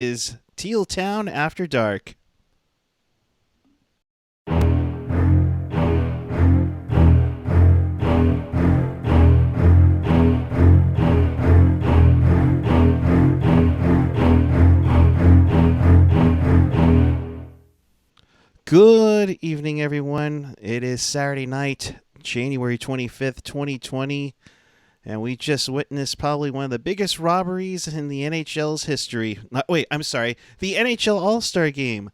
is Teal Town After Dark. Good evening, everyone. It is Saturday night, January 25th, 2020, and we just witnessed probably one of the biggest robberies in the NHL's history. Wait, I'm sorry, the NHL All-Star Game.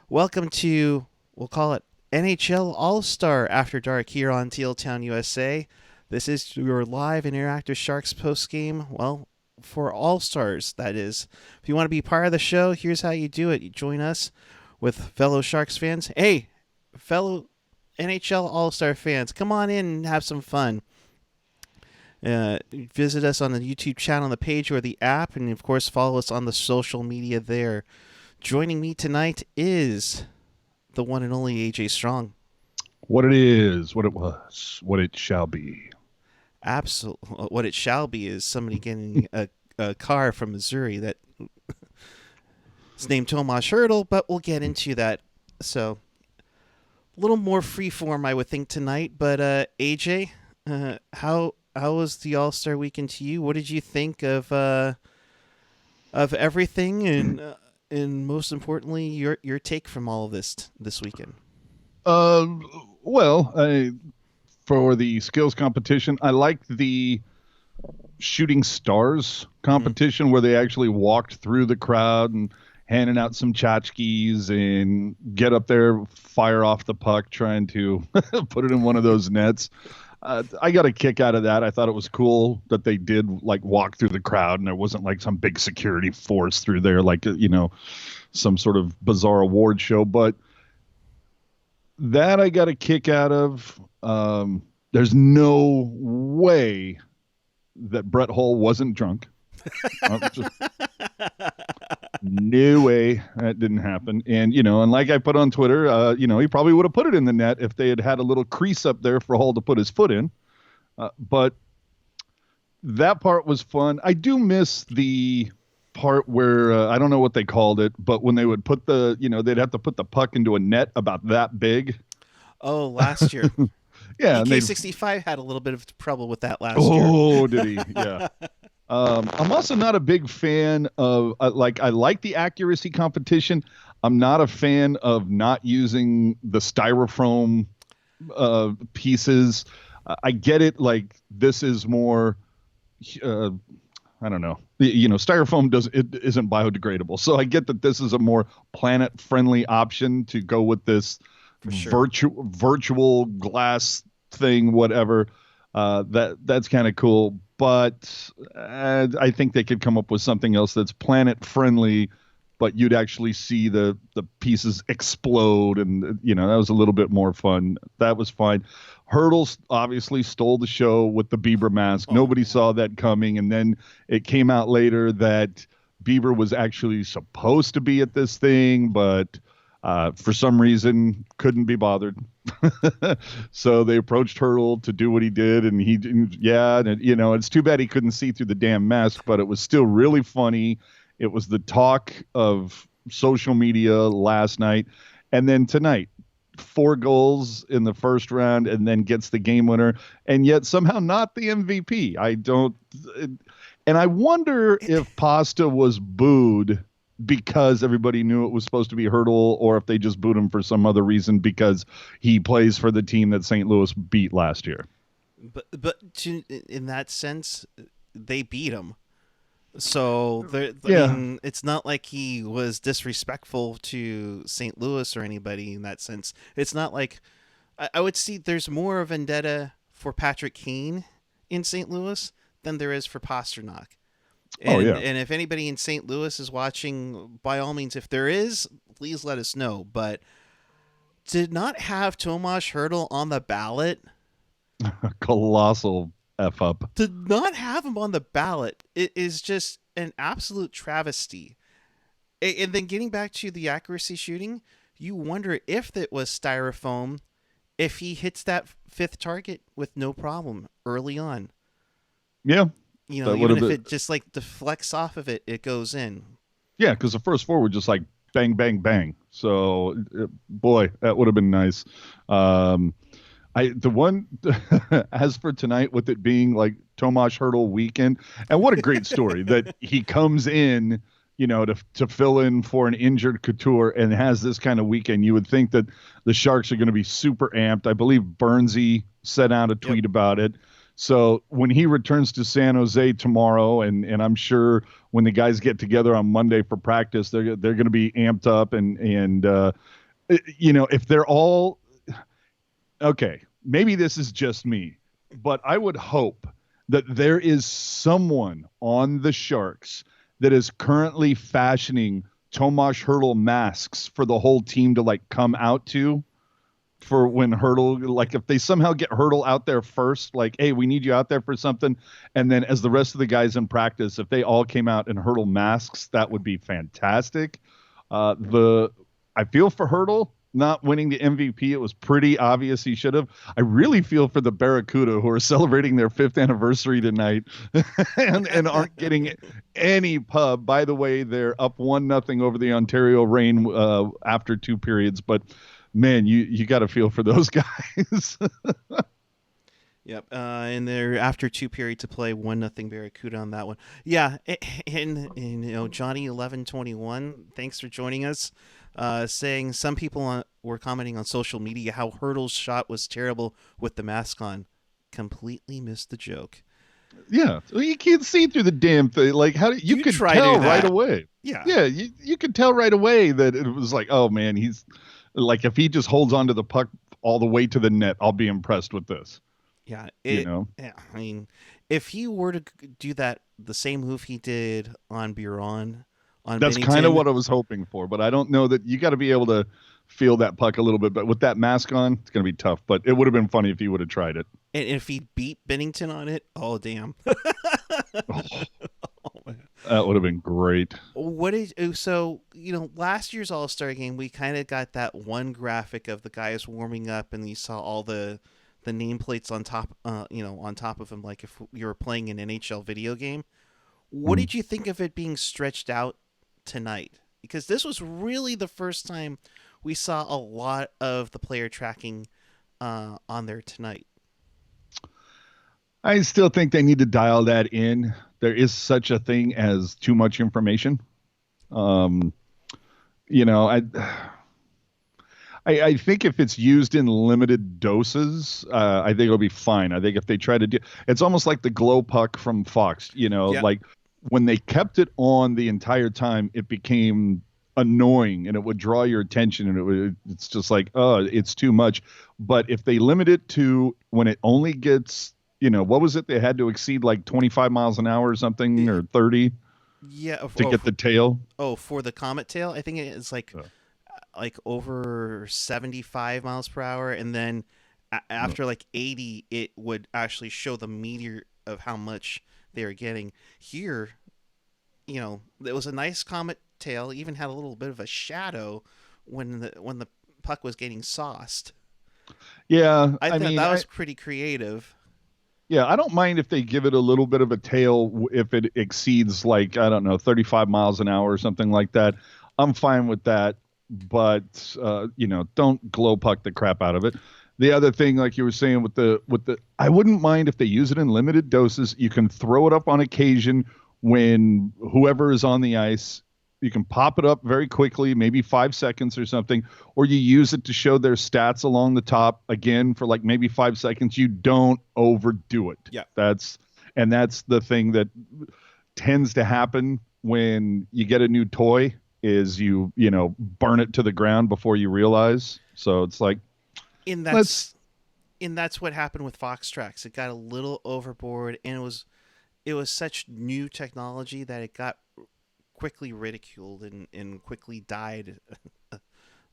Welcome to, we'll call it NHL All-Star After Dark here on Teal Town, USA. This is your live and interactive Sharks post-game, well, for All-Stars, that is. If you want to be part of the show, here's how you do it. You join us with fellow Sharks fans. Hey, fellow NHL All-Star fans, come on in and have some fun. Visit us on the YouTube channel, the page, or the app, and of course follow us on the social media there. Joining me tonight is the one and only AJ Strong. What it is, what it was, what it shall be. Absolutely, what it shall be is somebody getting a car from Missouri that it's named Tomas Hurdle, but we'll get into that. So, a little more freeform, I would think, tonight. But AJ, how was the All Star Weekend to you? What did you think of everything, and most importantly, your take from all of this weekend? Uh, well, for the skills competition, I liked the shooting stars competition where they actually walked through the crowd and handing out some tchotchkes and get up there, fire off the puck, trying to put it in one of those nets. I got a kick out of that. I thought it was cool that they did like walk through the crowd and there wasn't like some big security force through there, like, some sort of bizarre award show. But that I got a kick out of. There's no way that Brett Hull wasn't drunk. No way that didn't happen. And like I put on Twitter, he probably would have put it in the net if they had had a little crease up there for Hall to put his foot in. But that part was fun. I do miss the part where I don't know what they called it, but when they would put they'd have to put the puck into a net about that big. Oh, last year. Yeah. EK65 had a little bit of trouble with that last year. Oh, did he? Yeah. I'm also not a big fan of I like the accuracy competition. I'm not a fan of not using the styrofoam pieces. I get it. Like this is more, I don't know. Styrofoam isn't biodegradable, so I get that this is a more planet friendly option to go with this virtual glass thing, whatever. That's kind of cool. But I think they could come up with something else that's planet friendly, but you'd actually see the pieces explode, and that was a little bit more fun. That was fine. Hurdles obviously stole the show with the Bieber mask. Nobody saw that coming, and then it came out later that Bieber was actually supposed to be at this thing, but for some reason couldn't be bothered. So they approached Hurdle to do what he did, and it's too bad he couldn't see through the damn mask, but it was still really funny. It was the talk of social media last night, and then tonight 4 goals in the first round and then gets the game winner, and yet somehow not the MVP. And I wonder if Pasta was booed because everybody knew it was supposed to be Hurdle, or if they just booed him for some other reason because he plays for the team that St. Louis beat last year. But in that sense, they beat him. So I mean, it's not like he was disrespectful to St. Louis or anybody in that sense. It's not like I would see there's more of vendetta for Patrick Kane in St. Louis than there is for Pasternak. And if anybody in St. Louis is watching, by all means, if there is, please let us know. But to not have Tomas Hurdle on the ballot, colossal F up. To not have him on the ballot, it is just an absolute travesty. And then getting back to the accuracy shooting, you wonder if it was styrofoam, if he hits that 5th target with no problem early on. Yeah. Even if it just like deflects off of it, it goes in. Yeah, because the first four were just like bang, bang, bang. So, boy, that would have been nice. Um, the one as for tonight, with it being like Tomasz Hurdle weekend, and what a great story that he comes in, to fill in for an injured Couture and has this kind of weekend. You would think that the Sharks are going to be super amped. I believe Burnsy sent out a Yep. tweet about it. So when he returns to San Jose tomorrow, and I'm sure when the guys get together on Monday for practice, they're going to be amped up and if they're all okay, maybe this is just me, but I would hope that there is someone on the Sharks that is currently fashioning Tomasz Hurdle masks for the whole team to like come out to for when Hurdle, like if they somehow get Hurdle out there first, like, hey, we need you out there for something. And then as the rest of the guys in practice, if they all came out in Hurdle masks, that would be fantastic. I feel for Hurdle not winning the MVP. It was pretty obvious he should have. I really feel for the Barracuda who are celebrating their 5th anniversary tonight and aren't getting any pub. By the way, they're up 1-0 over the Ontario Reign after 2 periods, but man, you got to feel for those guys. Yep. And they're after 2 periods to play 1-0 Barracuda on that one. Yeah. And Johnny 1121, thanks for joining us. Saying some people were commenting on social media how Hurdle's shot was terrible with the mask on. Completely missed the joke. Yeah, well, you can't see through the damn thing. Like you You could try to tell do right that. away. Yeah. Yeah, you could tell right away that it was like, oh man, he's like if he just holds onto the puck all the way to the net, I'll be impressed with this. Yeah. You know, Yeah, I mean, if he were to do that, the same move he did on Buron, on that's kind of Bennington, what I was hoping for, but I don't know that you got to be able to feel that puck a little bit. But with that mask on, it's going to be tough. But it would have been funny if he would have tried it. and if he beat Bennington on it, oh damn. That would have been great. What is so last year's All-Star game we kind of got that one graphic of the guys warming up and you saw all the nameplates on top on top of them, like if you were playing an NHL video game. What Mhm. did you think of it being stretched out tonight? Because this was really the first time we saw a lot of the player tracking on there tonight. I still think they need to dial that in. There is such a thing as too much information. Um, you know, I think if it's used in limited doses, I think it'll be fine. I think if they try to do, it's almost like the glow puck from Fox. Yeah. Like when they kept it on the entire time, it became annoying and it would draw your attention and it's just like, oh, it's too much. But if they limit it to when it only gets, what was it? They had to exceed like 25 miles an hour or something, or 30 Yeah. to get the tail. For the Comet Tail, I think it's like over 75 miles per hour, and then after like 80 it would actually show the meter of how much they were getting. Here, it was a nice Comet Tail, even had a little bit of a shadow when the puck was getting sauced. Yeah, I I thought mean, that was pretty creative. yeah, I don't mind if they give it a little bit of a tail if it exceeds like, I don't know, 35 miles an hour or something like that. I'm fine with that, but don't glow puck the crap out of it. The other thing, like you were saying with the I wouldn't mind if they use it in limited doses. You can throw it up on occasion when whoever is on the ice, you can pop it up very quickly, maybe 5 seconds or something, or you use it to show their stats along the top again for like maybe 5 seconds. You don't overdo it. Yeah. That's the thing that tends to happen when you get a new toy is you burn it to the ground before you realize. So it's like, And let's that's what happened with Fox Tracks. It got a little overboard, and it was such new technology that it got quickly ridiculed and quickly died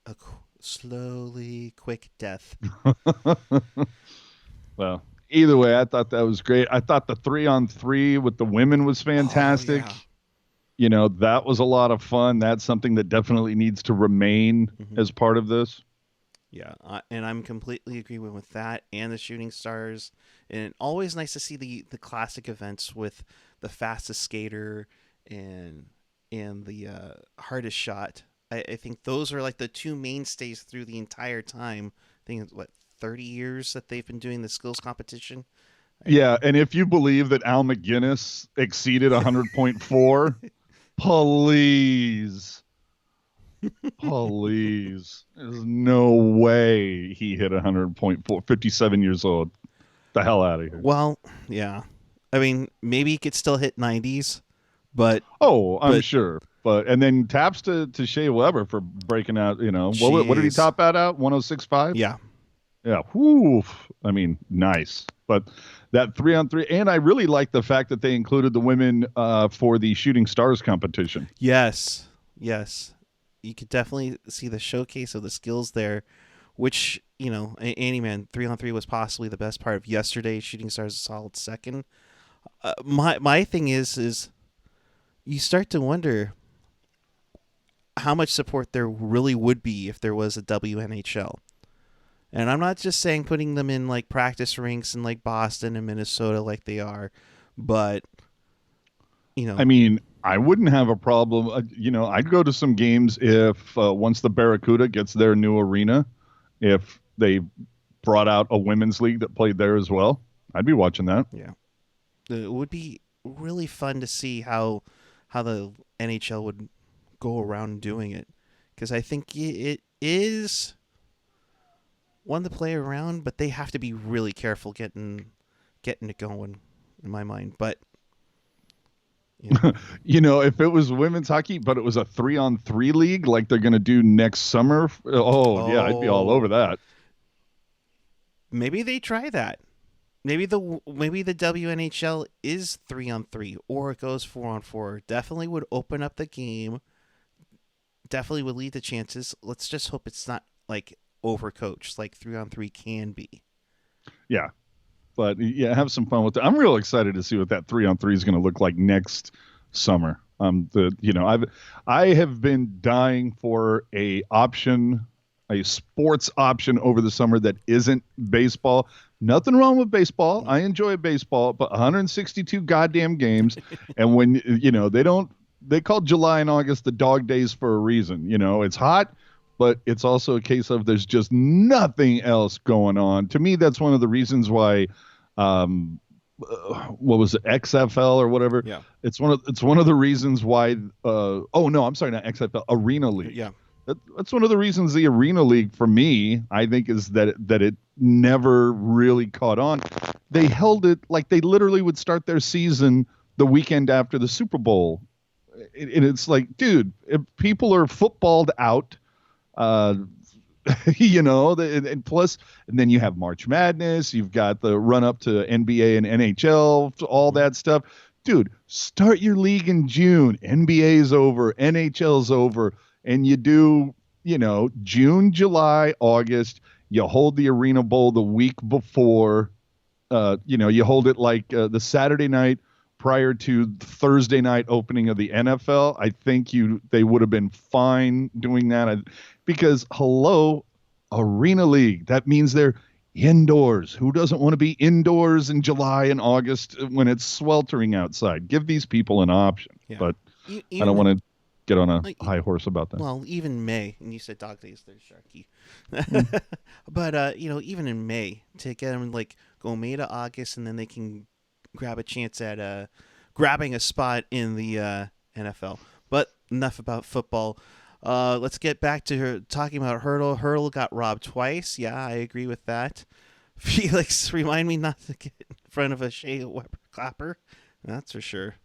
a slowly quick death. well, either way, I thought that was great. I thought the 3-on-3 with the women was Oh fantastic. yeah. That was a lot of fun. That's something that definitely needs to remain Hmm. as part of this. Yeah, and I'm completely agreeing with that and the shooting stars. And always nice to see the classic events with the fastest skater and and the hardest shot. I think those are like the two mainstays through the entire time. I think it's, what, 30 years that they've been doing the skills competition. Yeah, and if you believe that Al McGinnis exceeded 100.4, please, please, there's no way he hit 100.4. 57 years old. The hell out of here. Well, yeah. I mean, maybe he could still hit 90s, but Oh, I'm but sure. But and then taps to Shea Weber for breaking out. What did he jeez. top out at? 106.5. Yeah. Yeah. Whoo. I mean, nice. But that 3-on-3, and I really like the fact that they included the women for the Shooting Stars competition. Yes. Yes. You could definitely see the showcase of the skills there, which, Annie Man 3-on-3 was possibly the best part of yesterday. Shooting Stars a solid second. My thing is you start to wonder how much support there really would be if there was a WNHL. And I'm not just saying putting them in like practice rinks in like Boston and Minnesota like they are, but I mean, I wouldn't have a problem. I'd go to some games if once the Barracuda gets their new arena, if they brought out a women's league that played there as well, I'd be watching that. yeah, it would be really fun to see how the NHL would go around doing it, because I think it is one to play around, but they have to be really careful getting it going, in my mind. But If it was women's hockey, but it was a 3-on-3 league like they're going to do next summer, yeah, I'd be all over that. Maybe they try that. Maybe the WNHL is 3-on-3, or it goes 4-on-4. Definitely would open up the game. Definitely would lead to chances. Let's just hope it's not like overcoached like 3-on-3 can be. Yeah. But yeah, have some fun with it. I'm real excited to see what that 3-on-3 is going to look like next summer. I have been dying for a sports option over the summer that isn't baseball. Nothing wrong with baseball. I enjoy baseball, but 162 goddamn games, and when they call July and August the dog days for a reason. It's hot, but it's also a case of there's just nothing else going on. To me, that's one of the reasons why, what was it, XFL or whatever? Yeah. It's one of the reasons why. Oh no, I'm sorry, not XFL, Arena League. Yeah. That's one of the reasons the Arena League, for me, I think, is that it never really caught on. They held it like they literally would start their season the weekend after the Super Bowl. And it's like, dude, if people are footballed out, and plus, and then you have March Madness, you've got the run up to NBA and NHL, all that stuff. Dude, start your league in June. NBA's over, NHL's over, and you do, June, July, August. You hold the Arena Bowl the week before. You hold it like the Saturday night prior to Thursday night opening of the NFL. I think they would have been fine doing that, because Arena League, that means they're indoors. Who doesn't want to be indoors in July and August when it's sweltering outside? Give these people an option. Yeah. But I don't want to get on a high horse about that. Well, even May, and you said dog days, there's Sharky. But even in May, to get them go May to August, and then they can grab a chance at grabbing a spot in the NFL. But enough about football. Let's get back to talking about Hurdle. Hurdle got robbed twice. Yeah, I agree with that. Felix, remind me not to get in front of a Shea Weber clapper. That's for sure.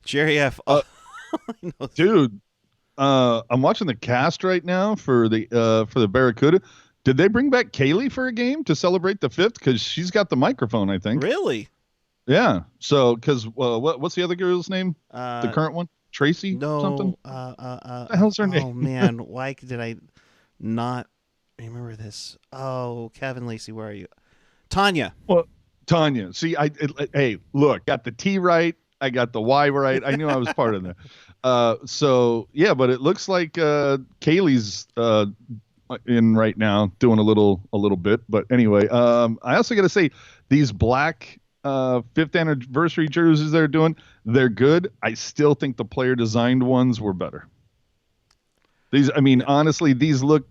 Jerry F. Dude, I'm watching the cast right now for the Barracuda. Did they bring back Kaylee for a game to celebrate the 5th? Because she's got the microphone, I think. Really? Yeah. So, because what's the other girl's name? The current one? Tracy? No. Something? What the hell's her name? Oh, man. Why did I not remember this? Oh, Kevin Lacey, where are you? Tanya. Well, Tanya. See, hey, look, got the T right. I got the Y right. I knew I was part of that. So, yeah, but it looks like Kaylee's in right now doing a little bit. But anyway, I also got to say, these black fifth anniversary jerseys they're doing, they're good. I still think the player designed ones were better. These, I mean, Yeah. honestly, these look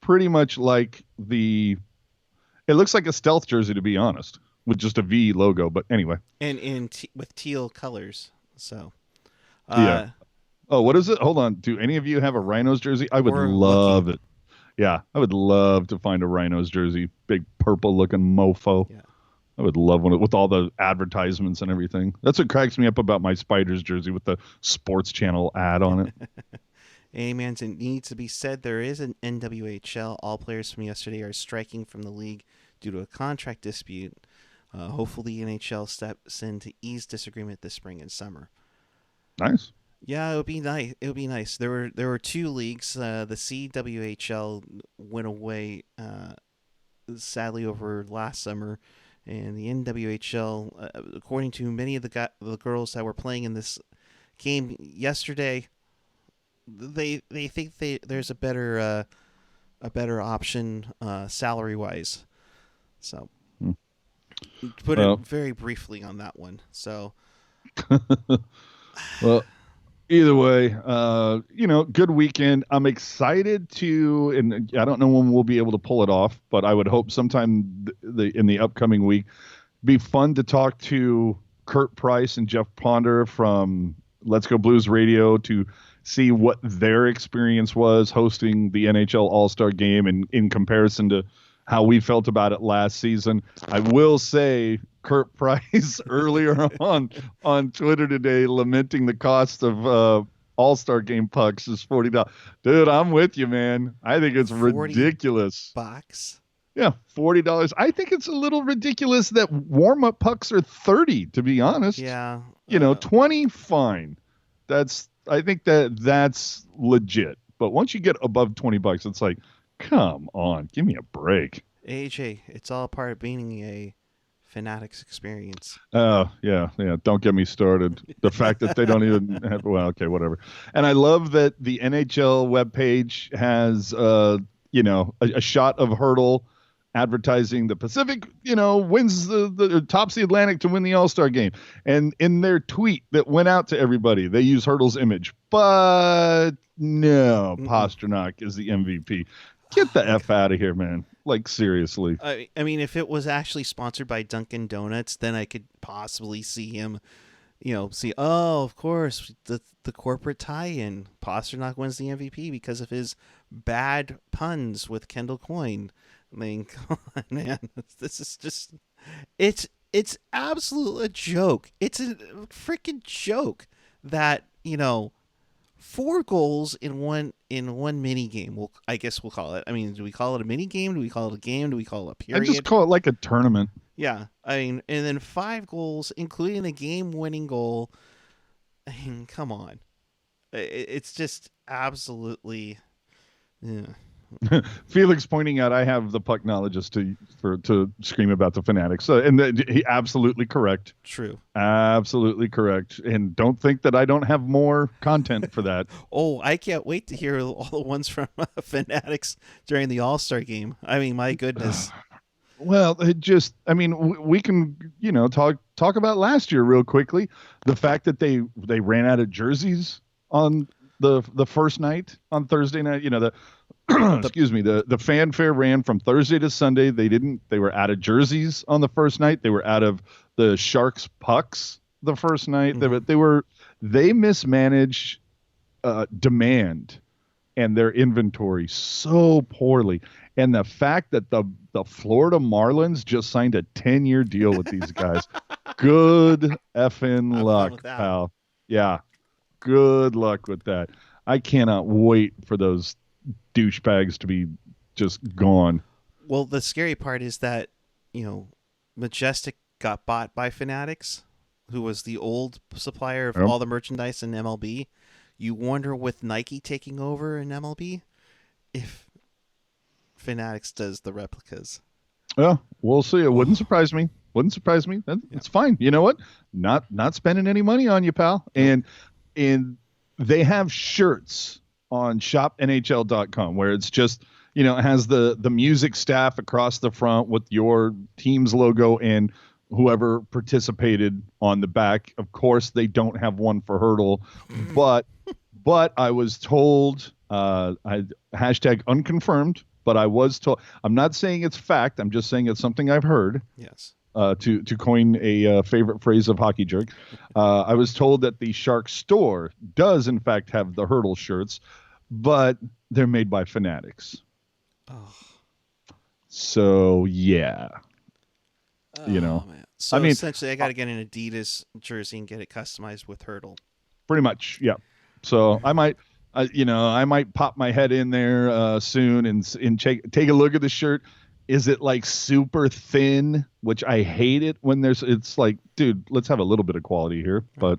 pretty much like it looks like a stealth jersey, to be honest, with just a V logo. But anyway, And with teal colors. So, yeah. uh, Oh, what is it? Hold on. Do any of you have a Rhinos jersey? I would we're looking. love it. Yeah, I would love to find a Rhinos jersey, big purple looking mofo. Yeah. I would love one with all the advertisements and everything. That's what cracks me up about my Spiders jersey with the sports channel ad on it. Amen. It needs to be said there is an NWHL. All players from yesterday are striking from the league due to a contract dispute. Hopefully, NHL steps in to ease disagreement this spring and summer. Nice. Yeah, it would be nice. It would be nice. There were two leagues. The CWHL went away sadly over last summer, and the NWHL, according to many of the girls that were playing in this game yesterday, they think there's a better option salary wise. So Hmm. put it Well, very briefly on that one. So well, either way, good weekend. I'm excited and I don't know when we'll be able to pull it off, but I would hope sometime in the upcoming week. Be fun to talk to Kurt Price and Jeff Ponder from Let's Go Blues Radio to see what their experience was hosting the NHL All-Star Game and in comparison to how we felt about it last season. I will say Kurt Price earlier on Twitter today lamenting the cost of All-Star Game pucks is $40. Dude, I'm with you, man. I think it's 40 ridiculous. bucks. Yeah, $40. I think it's a little ridiculous that warm-up pucks are 30, to be honest. Yeah. 20, fine. I think that's legit. But once you get above $20, it's like, come on, give me a break. AJ, it's all part of being a Fanatics experience. Oh, yeah. Don't get me started. The fact that they don't even have, well, okay, whatever. And I love that the NHL webpage has, a shot of Hurdle advertising the Pacific, wins the tops the Atlantic to win the All-Star game. And in their tweet that went out to everybody, they use Hurdle's image. But no, Pasternak is the MVP. Get the F out of here, man. Like, seriously. I mean, if it was actually sponsored by Dunkin' Donuts, then I could possibly see him, of course, the corporate tie-in. Pasternak wins the MVP because of his bad puns with Kendall Coyne. I mean, come on, man. This is just, it's absolute a joke. It's a freaking joke that, 4 goals in one mini game. I guess we'll call it. I mean, do we call it a mini game? Do we call it a game? Do we call it a period? I just call it like a tournament. Yeah, I mean, and then 5 goals, including a game-winning goal. I mean, come on, it's just absolutely. Yeah. Felix pointing out I have the pucknologist to scream about the Fanatics, and he absolutely correct. True. Absolutely correct. And don't think that I don't have more content for that. Oh, I can't wait to hear all the ones from Fanatics during the All-Star game. I mean, my goodness. Well, we can, talk about last year real quickly. The fact that they ran out of jerseys on the first night on Thursday night, excuse me, the fanfare ran from Thursday to Sunday. They were out of jerseys on the first night. They were out of the Sharks pucks the first night. Mm-hmm. They mismanaged demand and their inventory so poorly. And the fact that the Florida Marlins just signed a 10-year deal with these guys. Good effing luck, pal. Yeah. Good luck with that. I cannot wait for those douchebags to be just gone. Well, the scary part is that, Majestic got bought by Fanatics, who was the old supplier of all the merchandise in MLB. You wonder with Nike taking over in MLB if Fanatics does the replicas. Well, we'll see. It wouldn't surprise me. It's fine. You know what? Not spending any money on you, pal. And they have shirts on shopnhl.com where it's just, it has the music staff across the front with your team's logo and whoever participated on the back. Of course, they don't have one for hurdle, but I was told, I hashtag unconfirmed, but I was told. I'm not saying it's fact. I'm just saying it's something I've heard. Yes. To coin a favorite phrase of Hockey Jerk, I was told that the Shark store does in fact have the hurdle shirts, but they're made by Fanatics. Oh. So yeah, Man. So I mean, essentially, I got to get an Adidas jersey and get it customized with hurdle. pretty much, yeah. So I might, I might pop my head in there soon and take a look at the shirt. Is it like super thin? Which I hate it when it's like, dude, let's have a little bit of quality here. But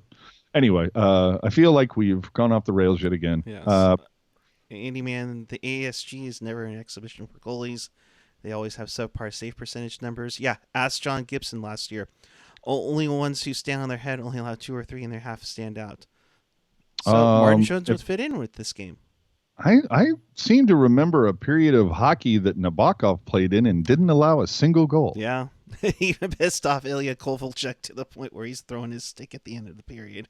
anyway, I feel like we've gone off the rails yet again. Yes. Andy Man, the ASG is never an exhibition for goalies. They always have subpar save percentage numbers. Yeah, ask John Gibson last year. Only ones who stand on their head only allow 2 or 3 in their half stand out. So Martin Jones would fit in with this game. I seem to remember a period of hockey that Nabokov played in and didn't allow a single goal. Yeah. Even pissed off Ilya Kovalchuk to the point where he's throwing his stick at the end of the period.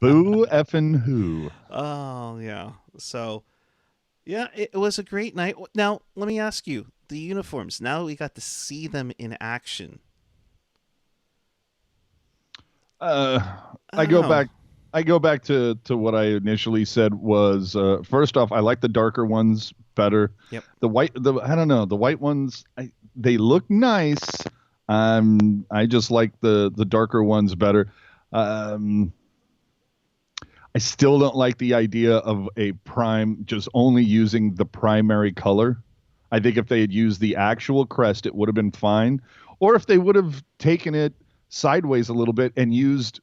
Boo effing who. Oh, yeah. So, yeah, it was a great night. Now, let me ask you, the uniforms, now we got to see them in action. I go back to what I initially said was first off, I like the darker ones better. Yep. I don't know, the white ones, they look nice. I just like the darker ones better. I still don't like the idea of a prime just only using the primary color. I think if they had used the actual crest, it would have been fine. Or if they would have taken it sideways a little bit and used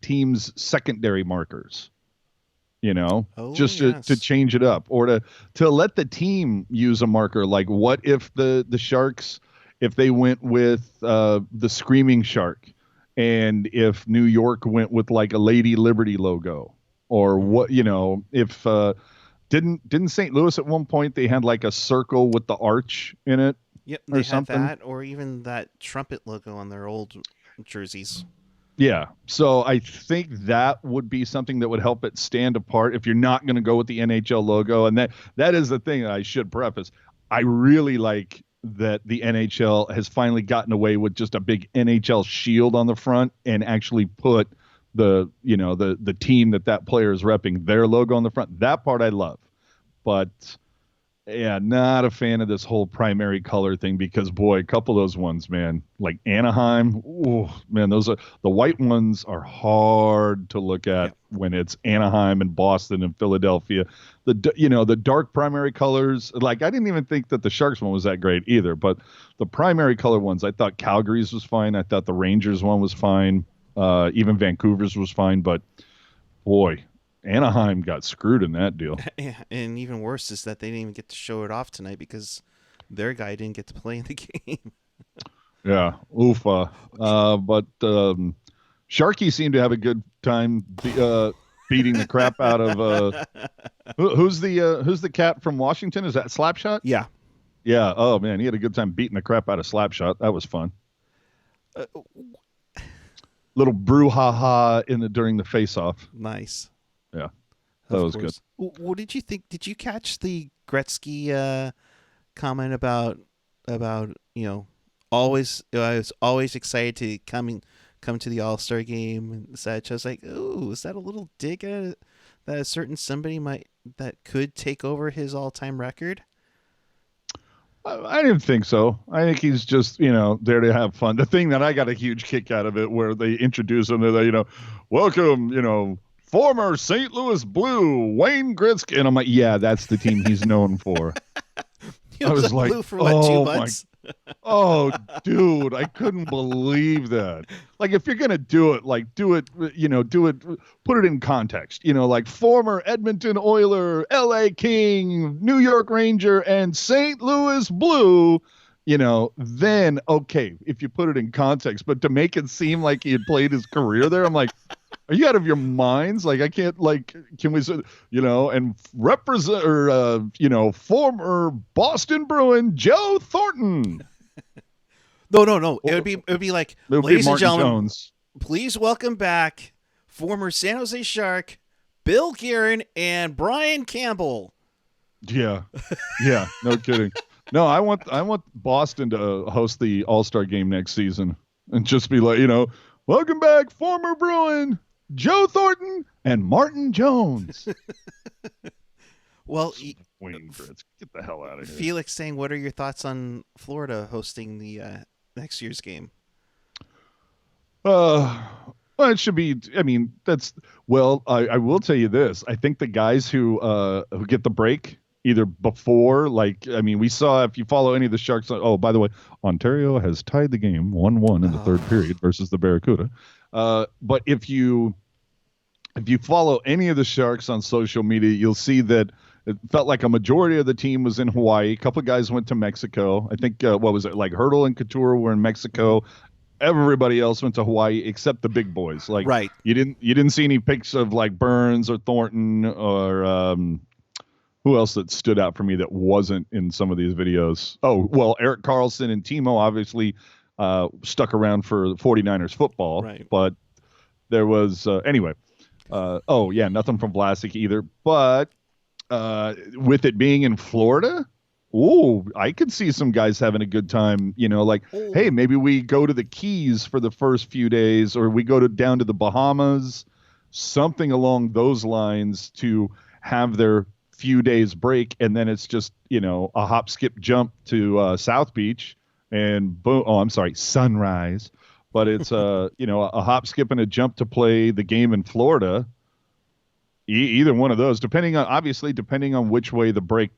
teams' secondary markers, just to change it up, or to let the team use a marker. Like, what if the Sharks, if they went with the Screaming Shark, and if New York went with like a Lady Liberty logo, or what, if didn't St. Louis at one point they had like a circle with the arch in it? Yep, they had something? that, or even that trumpet logo on their old jerseys. Yeah, so I think that would be something that would help it stand apart if you're not going to go with the NHL logo. And that is the thing that I should preface. I really like that the NHL has finally gotten away with just a big NHL shield on the front and actually put the team that player is repping, their logo on the front. That part I love. But yeah, not a fan of this whole primary color thing because, boy, a couple of those ones, man, like Anaheim, ooh, man, the white ones are hard to look at when it's Anaheim and Boston and Philadelphia. The dark primary colors, like I didn't even think that the Sharks one was that great either, but the primary color ones, I thought Calgary's was fine. I thought the Rangers one was fine. Even Vancouver's was fine, but boy, Anaheim got screwed in that deal. Yeah, and even worse is that they didn't even get to show it off tonight because their guy didn't get to play in the game. Yeah, oofa. But Sharky seemed to have a good time beating the crap out of who's the cat from Washington? Is that Slapshot? Yeah. Yeah. Oh man, he had a good time beating the crap out of Slapshot. That was fun. Little brouhaha during the face-off. Nice. Yeah, that was good. What did you think? Did you catch the Gretzky comment about always? I was always excited to come to the All-Star game and such. I was like, ooh, is that a little dig at that a certain somebody that could take over his all-time record? I didn't think so. I think he's just, there to have fun. The thing that I got a huge kick out of it, where they introduce him to, welcome, former St. Louis Blue, Wayne Gretzky. And I'm like, yeah, that's the team he's known for. I was like, Blue for what, 2 months? Oh, dude, I couldn't believe that. Like, if you're going to do it, like, do it, put it in context. Like former Edmonton Oiler, LA King, New York Ranger, and St. Louis Blue, then, okay, if you put it in context. But to make it seem like he had played his career there, I'm like, are you out of your minds? Like, I can't, like, can we say, and represent, or, former Boston Bruin Joe Thornton. No. Or It would be like, it would be ladies and Martin gentlemen, Jones. please welcome back former San Jose Shark Bill Guerin and Brian Campbell. Yeah, yeah, no kidding. No, I want Boston to host the All-Star game next season and just be like, welcome back, former Bruin Joe Thornton and Martin Jones. Well, Wayne Fritz, get the hell out of here. Felix saying, what are your thoughts on Florida hosting the next year's game? Well, it should be. I mean, that's well. I will tell you this. I think the guys who get the break either before, like, I mean, we saw if you follow any of the Sharks. Oh, by the way, Ontario has tied the game 1-1 in the third period versus the Barracuda. But if you follow any of the Sharks on social media, you'll see that it felt like a majority of the team was in Hawaii. A couple of guys went to Mexico. I think what was it, like Hurdle and Couture were in Mexico. Everybody else went to Hawaii except the big boys. Like, right. You didn't see any pics of like Burns or Thornton or who else that stood out for me that wasn't in some of these videos. Oh, well, Erik Karlsson and Timo obviously stuck around for 49ers football. Right. But there was anyway. Nothing from Vlasic either. But with it being in Florida, I could see some guys having a good time. Hey, maybe we go to the Keys for the first few days, or we go down to the Bahamas, something along those lines to have their few days break, and then it's just a hop, skip, jump to South Beach, and boom. Oh, I'm sorry, Sunrise. But it's a hop, skip, and a jump to play the game in Florida. Either one of those, depending on which way the break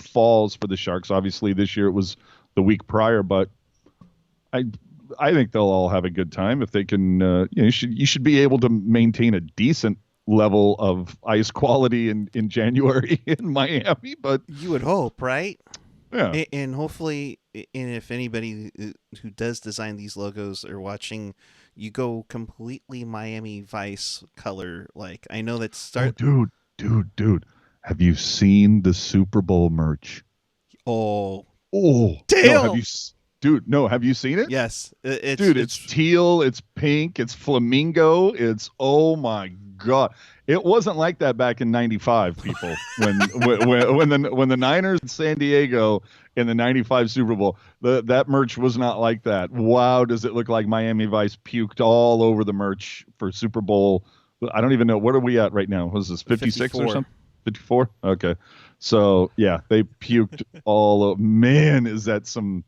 falls for the Sharks. Obviously, this year it was the week prior, but I think they'll all have a good time if they can. You should be able to maintain a decent level of ice quality in January in Miami. But you would hope, right? Yeah, and hopefully, and if anybody who does design these logos are watching, you go completely Miami Vice color. Like, I know that's dude. Have you seen the Super Bowl merch? Oh, Teal. Have you seen it? Yes, it's teal, it's pink, it's flamingo, it's oh my god. It wasn't like that back in '95, people. when the Niners in San Diego in the '95 Super Bowl, that merch was not like that. Wow, does it look like Miami Vice puked all over the merch for Super Bowl? I don't even know, what are we at right now? Was this 56 or something? 54? Okay. So, yeah, they puked all over. Man, is that some...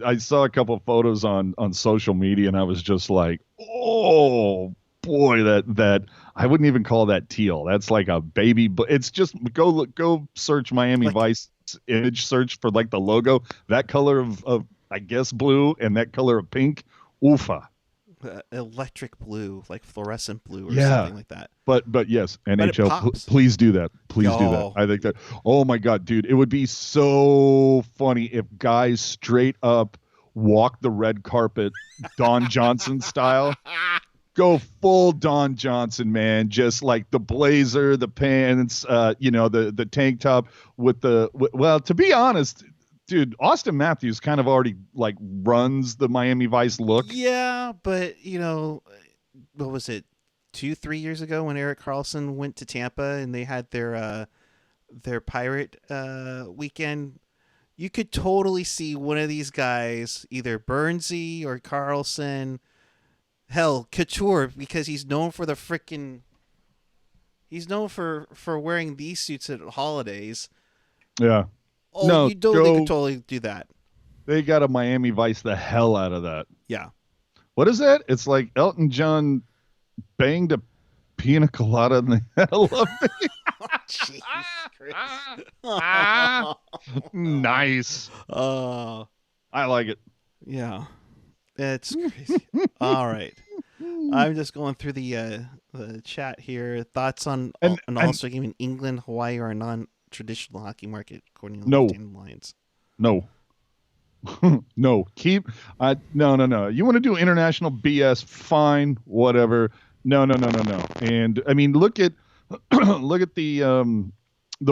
I saw a couple of photos on social media, and I was just like, oh, boy, that I wouldn't even call that teal. That's like a baby... It's just... Go search Miami Vice image search for, like, the logo. That color of I guess, blue, and that color of pink. Oofa. Electric blue, like fluorescent blue or something like that. But yes, NHL, please do that. Please do that. I think that, oh my God, dude, it would be so funny if guys straight up walk the red carpet Don Johnson style. Go full Don Johnson, man. Just like the blazer, the pants, the tank top with well, to be honest, dude, Austin Matthews kind of already like runs the Miami Vice look. Yeah, but what was it, 2-3 years ago when Erik Karlsson went to Tampa and they had their pirate weekend? You could totally see one of these guys, either Burnsy or Karlsson, hell, Couture, because he's known for wearing these suits at holidays. Yeah. Oh, no, you totally could totally do that. They got to Miami Vice the hell out of that. Yeah. What is that? It's like Elton John banged a pina colada in the hell of me. Jesus Christ. Nice. I like it. Yeah. It's crazy. All right. I'm just going through the chat here. Thoughts on an All-Star game in England, Hawaii, or a non-traditional hockey market, according to the Lions? No. No. No. You want to do international BS? Fine. Whatever. No. And I mean, look at the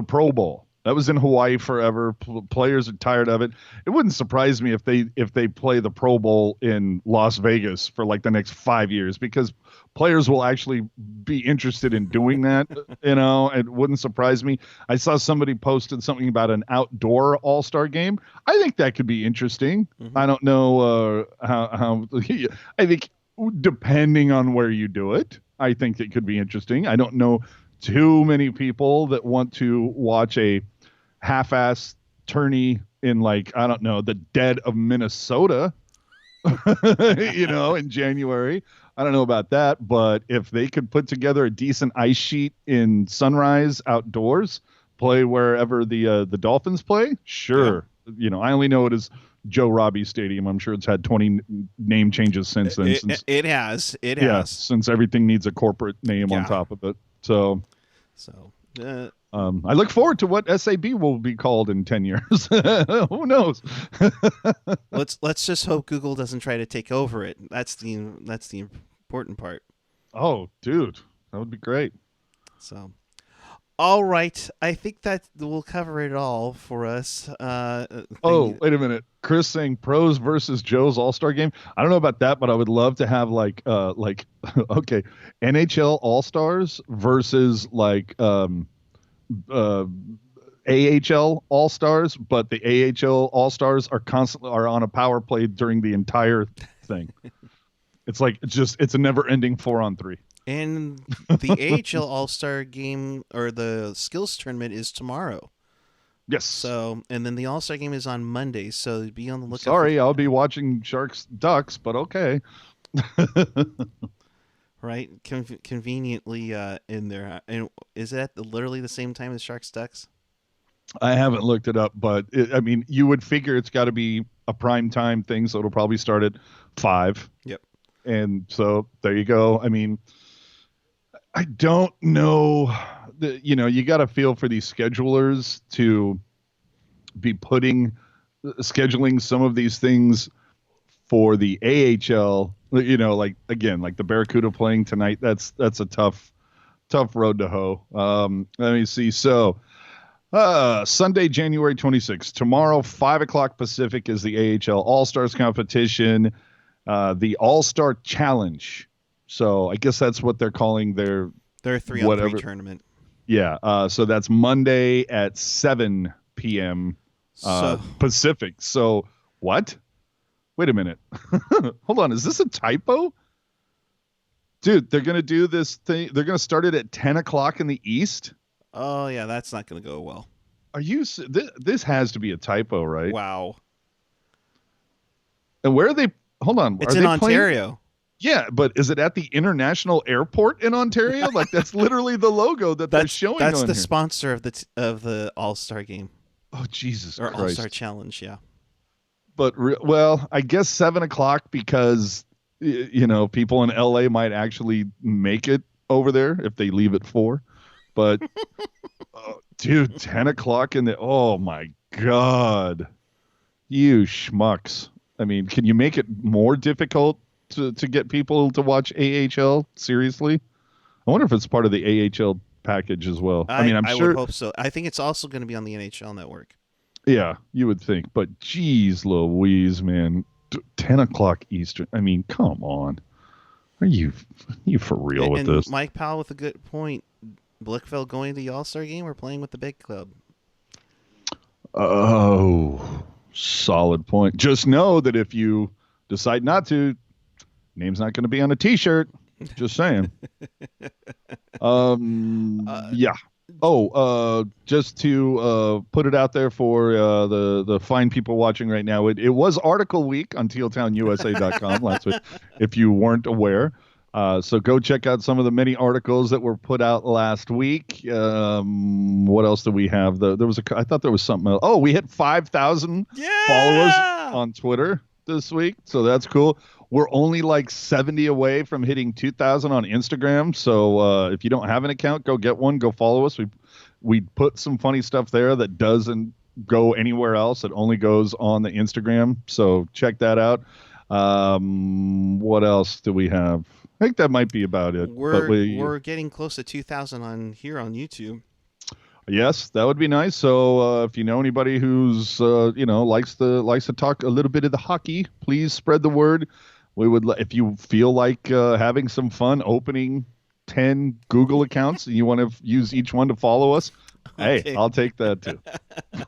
Pro Bowl. That was in Hawaii forever. Players are tired of it. It wouldn't surprise me if they play the Pro Bowl in Las Vegas for like the next 5 years because players will actually be interested in doing that. It wouldn't surprise me. I saw somebody posted something about an outdoor All-Star game. I think that could be interesting. Mm-hmm. I don't know how. I think depending on where you do it, I think it could be interesting. I don't know too many people that want to watch a half-ass tourney in like I don't know the dead of Minnesota, in January. I don't know about that, but if they could put together a decent ice sheet in Sunrise outdoors, play wherever the Dolphins play, sure. Yeah. I only know it as Joe Robbie Stadium. I'm sure it's had 20 name changes since then. It has. It Yeah, has. since everything needs a corporate name on Yeah. top of it. So So. I look forward to what SAB will be called in 10 years. Who knows? let's just hope Google doesn't try to take over it. That's the important part. Oh, dude, that would be great. So, all right, I think that will cover it all for us. Oh, wait a minute. Chris saying pros versus Joe's All-Star game. I don't know about that, but I would love to have okay, NHL All-Stars versus AHL All-Stars, but the AHL All-Stars are on a power play during the entire thing. It's a never-ending 4-on-3. And the AHL All-Star game or the skills tournament is tomorrow. Yes. So, and then the All-Star game is on Monday. So be on the lookout. Sorry, I'll be watching Sharks Ducks, but okay. Right, conveniently in there. And is that literally the same time as Sharks Ducks? I haven't looked it up, but you would figure it's got to be a prime time thing, so it'll probably start at 5. Yep. And so there you go. I mean, I don't know. You got to feel for these schedulers to be scheduling some of these things for the AHL. Like the Barracuda playing tonight. That's a tough road to hoe. Let me see. So Sunday, January 26th. Tomorrow, 5:00 Pacific is the AHL All-Stars competition, the All-Star Challenge. So I guess that's what they're calling their 3-on-3 tournament. Yeah. So that's Monday at 7 p.m. Pacific. So what? Wait a minute. Hold on. Is this a typo? Dude, they're going to do this thing. They're going to start it at 10 o'clock in the East. Oh, yeah. That's not going to go well. Are you? This has to be a typo, right? Wow. And where are they? Hold on. It's in Ontario. Yeah, but is it at the International Airport in Ontario? Like that's literally the logo they're showing. That's on the here. Sponsor of the All-Star game. Oh Jesus or Christ! All-Star Challenge, yeah. But I guess 7 o'clock because people in LA might actually make it over there if they leave at 4. But dude, 10 o'clock oh my God, you schmucks! I mean, can you make it more difficult to get people to watch AHL? Seriously, I wonder if it's part of the AHL package as well. I'm sure. I would hope so. I think it's also going to be on the NHL network. Yeah, you would think, but geez, Louise, man, 10 o'clock Eastern. I mean, come on, are you for real with this? Mike Powell with a good point. Blickfeld going to the All-Star game or playing with the big club? Oh, solid point. Just know that if you decide not to, name's not going to be on a T-shirt. Just saying. Yeah. Just to put it out there for the fine people watching right now, it was article week on tealtownusa.com last week, if you weren't aware. So go check out some of the many articles that were put out last week. What else do we have? I thought there was something else. Oh, we hit 5,000 followers on Twitter this week, so that's cool. We're only like 70 away from hitting 2,000 on Instagram. So if you don't have an account, go get one. Go follow us. We put some funny stuff there that doesn't go anywhere else. It only goes on the Instagram. So check that out. What else do we have? I think that might be about it. We're getting close to 2,000 on YouTube. Yes, that would be nice. So if you know anybody who's likes to talk a little bit of the hockey, please spread the word. We would if you feel like having some fun opening 10 Google accounts and you want to use each one to follow us. Hey, Okay. I'll take that too.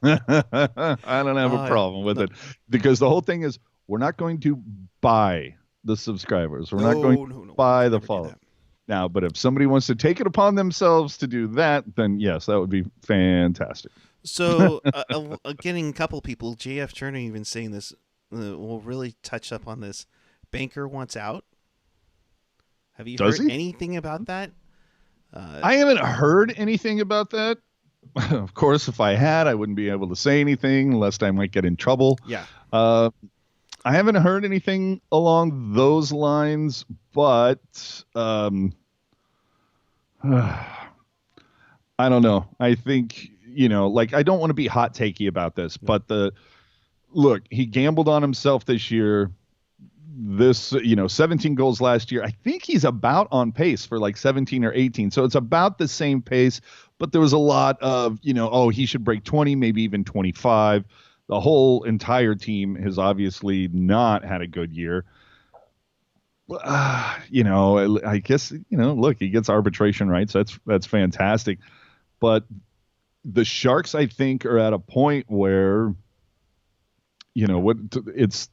I don't have a problem with No, it because the whole thing is we're not going to buy the subscribers. We're not going to no. We buy can the never do follow. that. Now, but if somebody wants to take it upon themselves to do that, then yes, that would be fantastic. So, getting a couple people, JF Turner even saying this, will really touch up on this. Banker wants out. Have you Does heard he? anything about that? Uh, I haven't heard anything about that. Of course, if I had, I wouldn't be able to say anything lest I might get in trouble. yeah. Uh, I haven't heard anything along those lines, but I don't know. I think, like I don't want to be hot takey about this, No. but look, he gambled on himself this year. 17 goals last year. I think he's about on pace for like 17 or 18. So it's about the same pace, but there was a lot of, oh, he should break 20, maybe even 25. The whole entire team has obviously not had a good year. I guess, look, he gets arbitration rights. That's fantastic. But the Sharks, I think, are at a point where what it's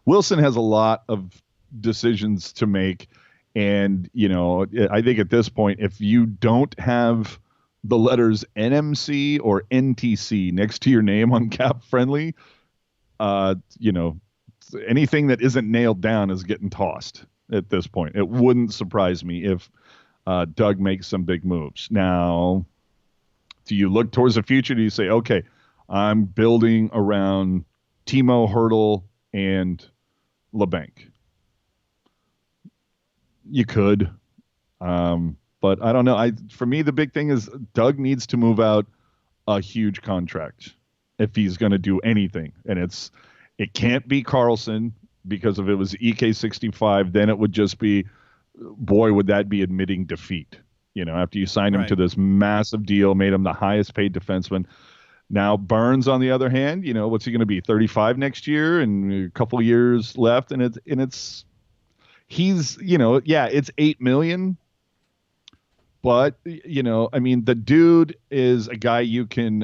Wilson has a lot of decisions to make, and I think at this point, if you don't have the letters NMC or NTC next to your name on Cap Friendly, uh you know anything that isn't nailed down is getting tossed at this point. It wouldn't surprise me if Doug makes some big moves. Now, do you look towards the future? Do you say, okay, I'm building around Timo Hurdle and LeBanc? You could, but I don't know. For me, the big thing is Doug needs to move out a huge contract if he's going to do anything, and it can't be Carlson, because if it was EK65, then it would just be, boy, would that be admitting defeat. After you signed him to Right. this massive deal, made him the highest paid defenseman. Now Burns, on the other hand, what's he going to be? 35 next year, and a couple years left, and he's yeah, it's 8 million, but I mean, the dude is a guy you can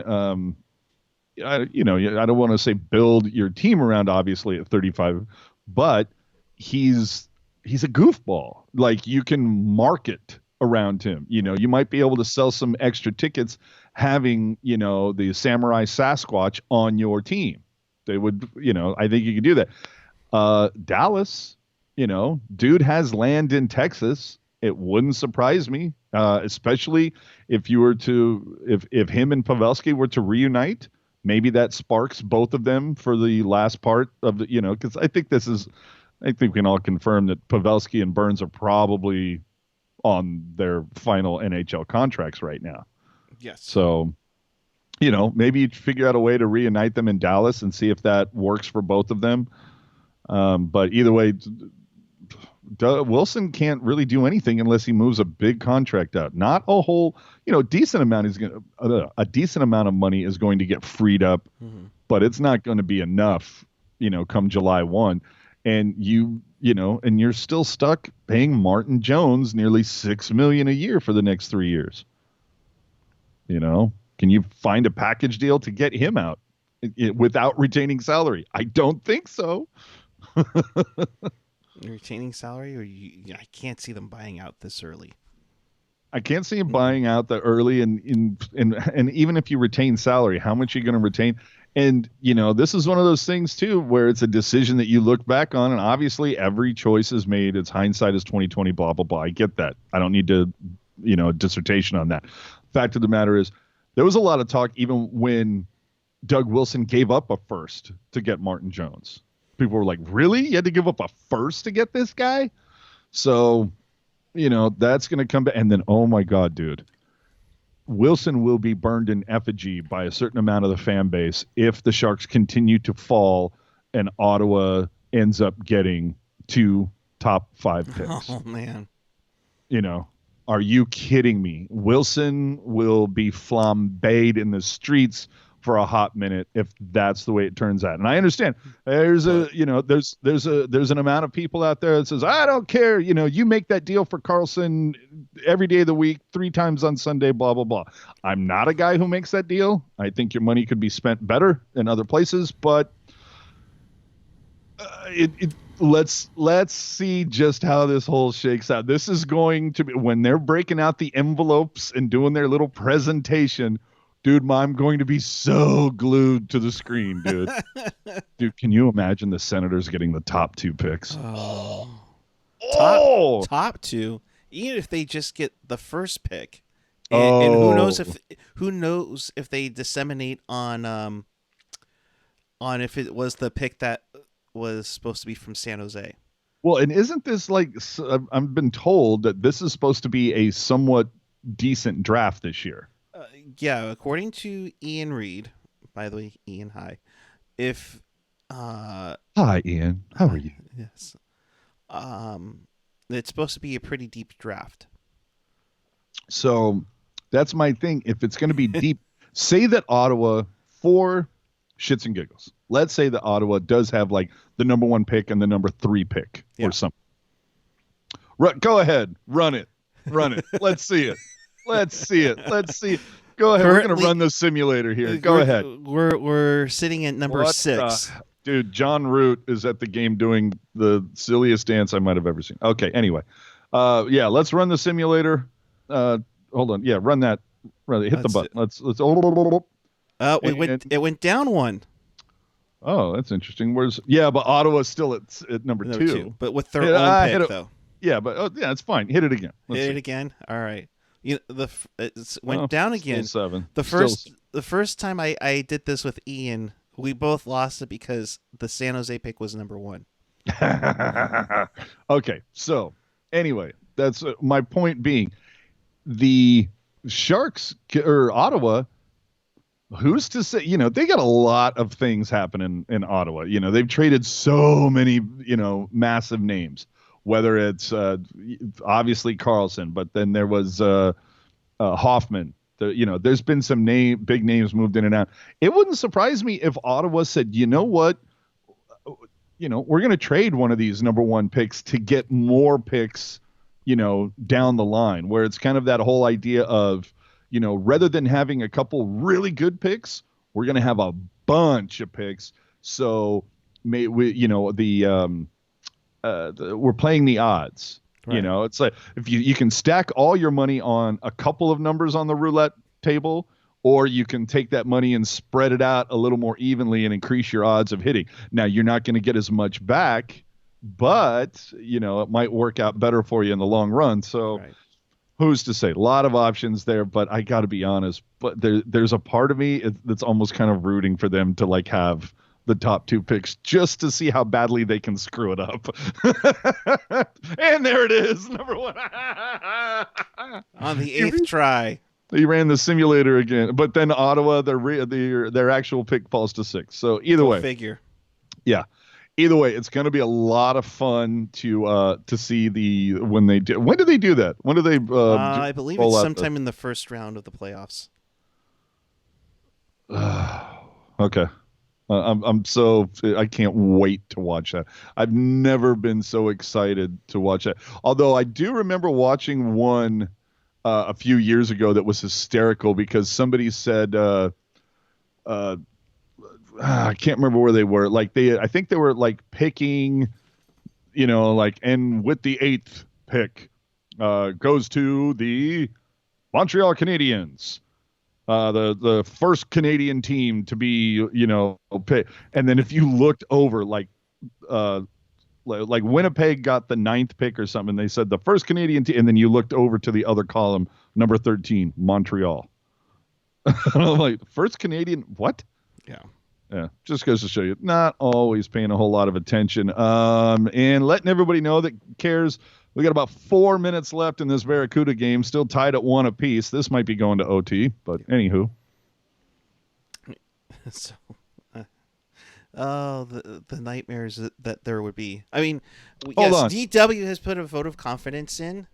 I don't want to say build your team around, obviously at 35, but he's a goofball. Like, you can market around him. You might be able to sell some extra tickets having, the Samurai Sasquatch on your team. They would, I think you could do that. Dallas, dude has land in Texas. It wouldn't surprise me, especially if you were to, if him and Pavelski were to reunite. Maybe that sparks both of them for the last part of the, because I think we can all confirm that Pavelski and Burns are probably on their final NHL contracts right now. Yes. So, maybe you figure out a way to reunite them in Dallas and see if that works for both of them. But either way, Wilson can't really do anything unless he moves a big contract out. Not a whole, decent amount is going a decent amount of money is going to get freed up, but it's not going to be enough, come July 1. And and you're still stuck paying Martin Jones nearly $6 million a year for the next 3 years. Can you find a package deal to get him out without retaining salary? I don't think so. Retaining salary, or I can't see them buying out this early. I can't see him buying out that early, and even if you retain salary, how much are you going to retain? And this is one of those things too, where it's a decision that you look back on, and obviously every choice is made. It's hindsight is 2020, blah blah blah. I get that. I don't need to, a dissertation on that. Fact of the matter is, there was a lot of talk even when Doug Wilson gave up a first to get Martin Jones. People were like, really? You had to give up a first to get this guy? So, that's going to come back. And then, oh my God, dude, Wilson will be burned in effigy by a certain amount of the fan base if the Sharks continue to fall and Ottawa ends up getting 2 top 5 picks. Oh man. Are you kidding me? Wilson will be flambéed in the streets for a hot minute if that's the way it turns out. And I understand there's But there's an amount of people out there that says, I don't care, you make that deal for Carlson every day of the week, 3 times on Sunday, blah blah blah. I'm not a guy who makes that deal. I think your money could be spent better in other places, but let's see just how this whole shakes out. This is going to be when they're breaking out the envelopes and doing their little presentation. Dude, I'm going to be so glued to the screen, dude. Dude, can you imagine the Senators getting the top 2 picks? Top 2, even if they just get the first pick, and who knows if they disseminate on if it was the pick that was supposed to be from San Jose. Well, and isn't this like I've been told that this is supposed to be a somewhat decent draft this year? Yeah, according to Ian Reed. By the way, Ian, hi. If Hi, Ian. How are you? Yes. It's supposed to be a pretty deep draft. So that's my thing. If it's going to be deep, say that Ottawa, for shits and giggles, let's say that Ottawa does have like the number 1 pick and the number 3 pick or something. Go ahead. Run it. Let's see it. Let's see it. Go ahead. We're going to run the simulator here. Go ahead. We're sitting at number 6. Dude, John Root is at the game doing the silliest dance I might have ever seen. Okay, anyway. Let's run the simulator. Hold on. Yeah, run that. Hit the button. Let's it went down 1. Oh, that's interesting. But Ottawa's still at number 2. But with their own pick, though. Yeah, but it's fine. Hit it again. Hit it again. All right. It went down again. Still 7. The first time I did this with Ian, we both lost it because the San Jose pick was number 1. Okay, so anyway, that's my point being, the Sharks or Ottawa. Who's to say? They got a lot of things happening in Ottawa. They've traded so many massive names. Whether it's obviously Carlson, but then there was Hoffman. There's been some big names moved in and out. It wouldn't surprise me if Ottawa said, you know what, we're going to trade one of these number 1 picks to get more picks, down the line, where it's kind of that whole idea of, rather than having a couple really good picks, we're going to have a bunch of picks. So we're playing the odds. Right. It's like if you can stack all your money on a couple of numbers on the roulette table, or you can take that money and spread it out a little more evenly and increase your odds of hitting. Now, you're not going to get as much back, but it might work out better for you in the long run. So who's to say? A lot of options there, but I got to be honest, but there's a part of me that's almost kind of rooting for them to like have the top 2 picks just to see how badly they can screw it up. And there it is, number 1. On the 8th try. He ran the simulator again, but then Ottawa, their actual pick falls to 6. So either way, figure. Yeah. Either way, it's going to be a lot of fun to see when they do. When do they do that? When do they? I believe it's sometime in the first round of the playoffs. Okay. I can't wait to watch that. I've never been so excited to watch that. Although I do remember watching one a few years ago that was hysterical because somebody said, I can't remember where they were. I think they were like picking, and with the 8th pick goes to the Montreal Canadiens. The first Canadian team to be, pick. And then if you looked over, like Winnipeg got the 9th pick or something, they said the first Canadian team, and then you looked over to the other column, number 13, Montreal. And I'm like, first Canadian, what? Yeah. Yeah, just goes to show you, not always paying a whole lot of attention. And letting everybody know that cares. We got about 4 minutes left in this Barracuda game, still tied at 1 apiece. This might be going to OT, but anywho. So, the nightmares that there would be. I mean, yes, DW has put a vote of confidence in,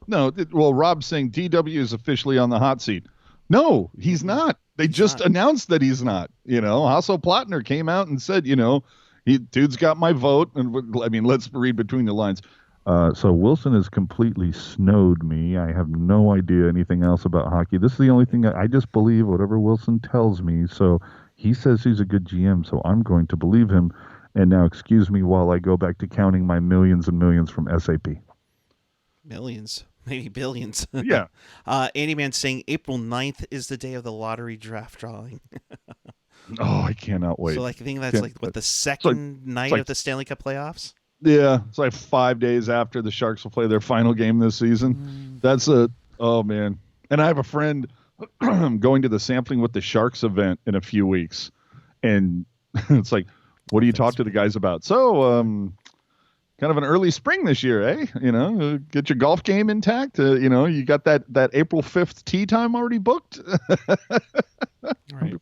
No, well, Rob's saying DW is officially on the hot seat. No, he's Mm-mm. not. They He's just not. announced that he's not. Hasso Plattner came out and said, dude's got my vote. And I mean, let's read between the lines. So Wilson has completely snowed me. I have no idea anything else about hockey. This is the only thing I just believe whatever Wilson tells me. So he says he's a good GM, so I'm going to believe him. And now, excuse me while I go back to counting my millions and millions from SAP. Millions, maybe billions. Yeah. Andy Man saying April 9th is the day of the lottery draft drawing. Oh, I cannot wait. So, like, I think that's like what the It's like, second night like of the Stanley Cup playoffs. Yeah, it's like 5 days after the Sharks will play their final game this season. Oh man. And I have a friend going to the Sampling with the Sharks event in a few weeks. And it's like, what do you talk to the guys about? So, kind of an early spring this year, eh? Get your golf game intact. You got that April 5th tee time already booked. Right.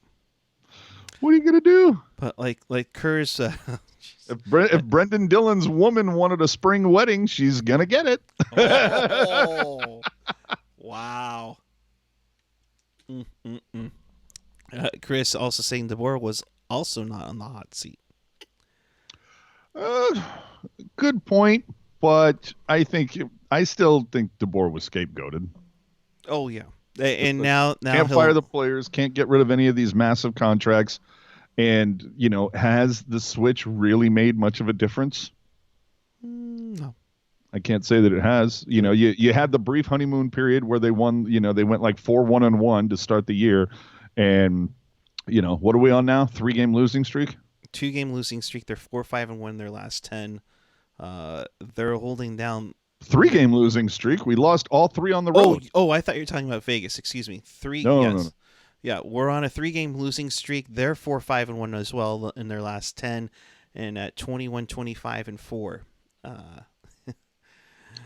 What are you going to do? But like Kerr's If Brendan Dillon's woman wanted a spring wedding, she's gonna get it. Oh, wow. Chris also saying DeBoer was also not on the hot seat. Good point, but I still think DeBoer was scapegoated. Oh yeah, and now Can't fire the players, can't get rid of any of these massive contracts, and has the switch really made much of a difference? No. I can't say that it has. You had the brief honeymoon period where they won. They went like 4-1-1 to start the year, and what are we on now? 3-game losing streak. 2-game losing streak. They're 4-5-1 in their last 10. They're holding down 3-game losing streak. We lost all 3 on the road. Oh, I thought you were talking about Vegas. Excuse me. No. Yeah, we're on a 3-game losing streak. They're 4-5-1 as well in their last 10, and at 21-25-4.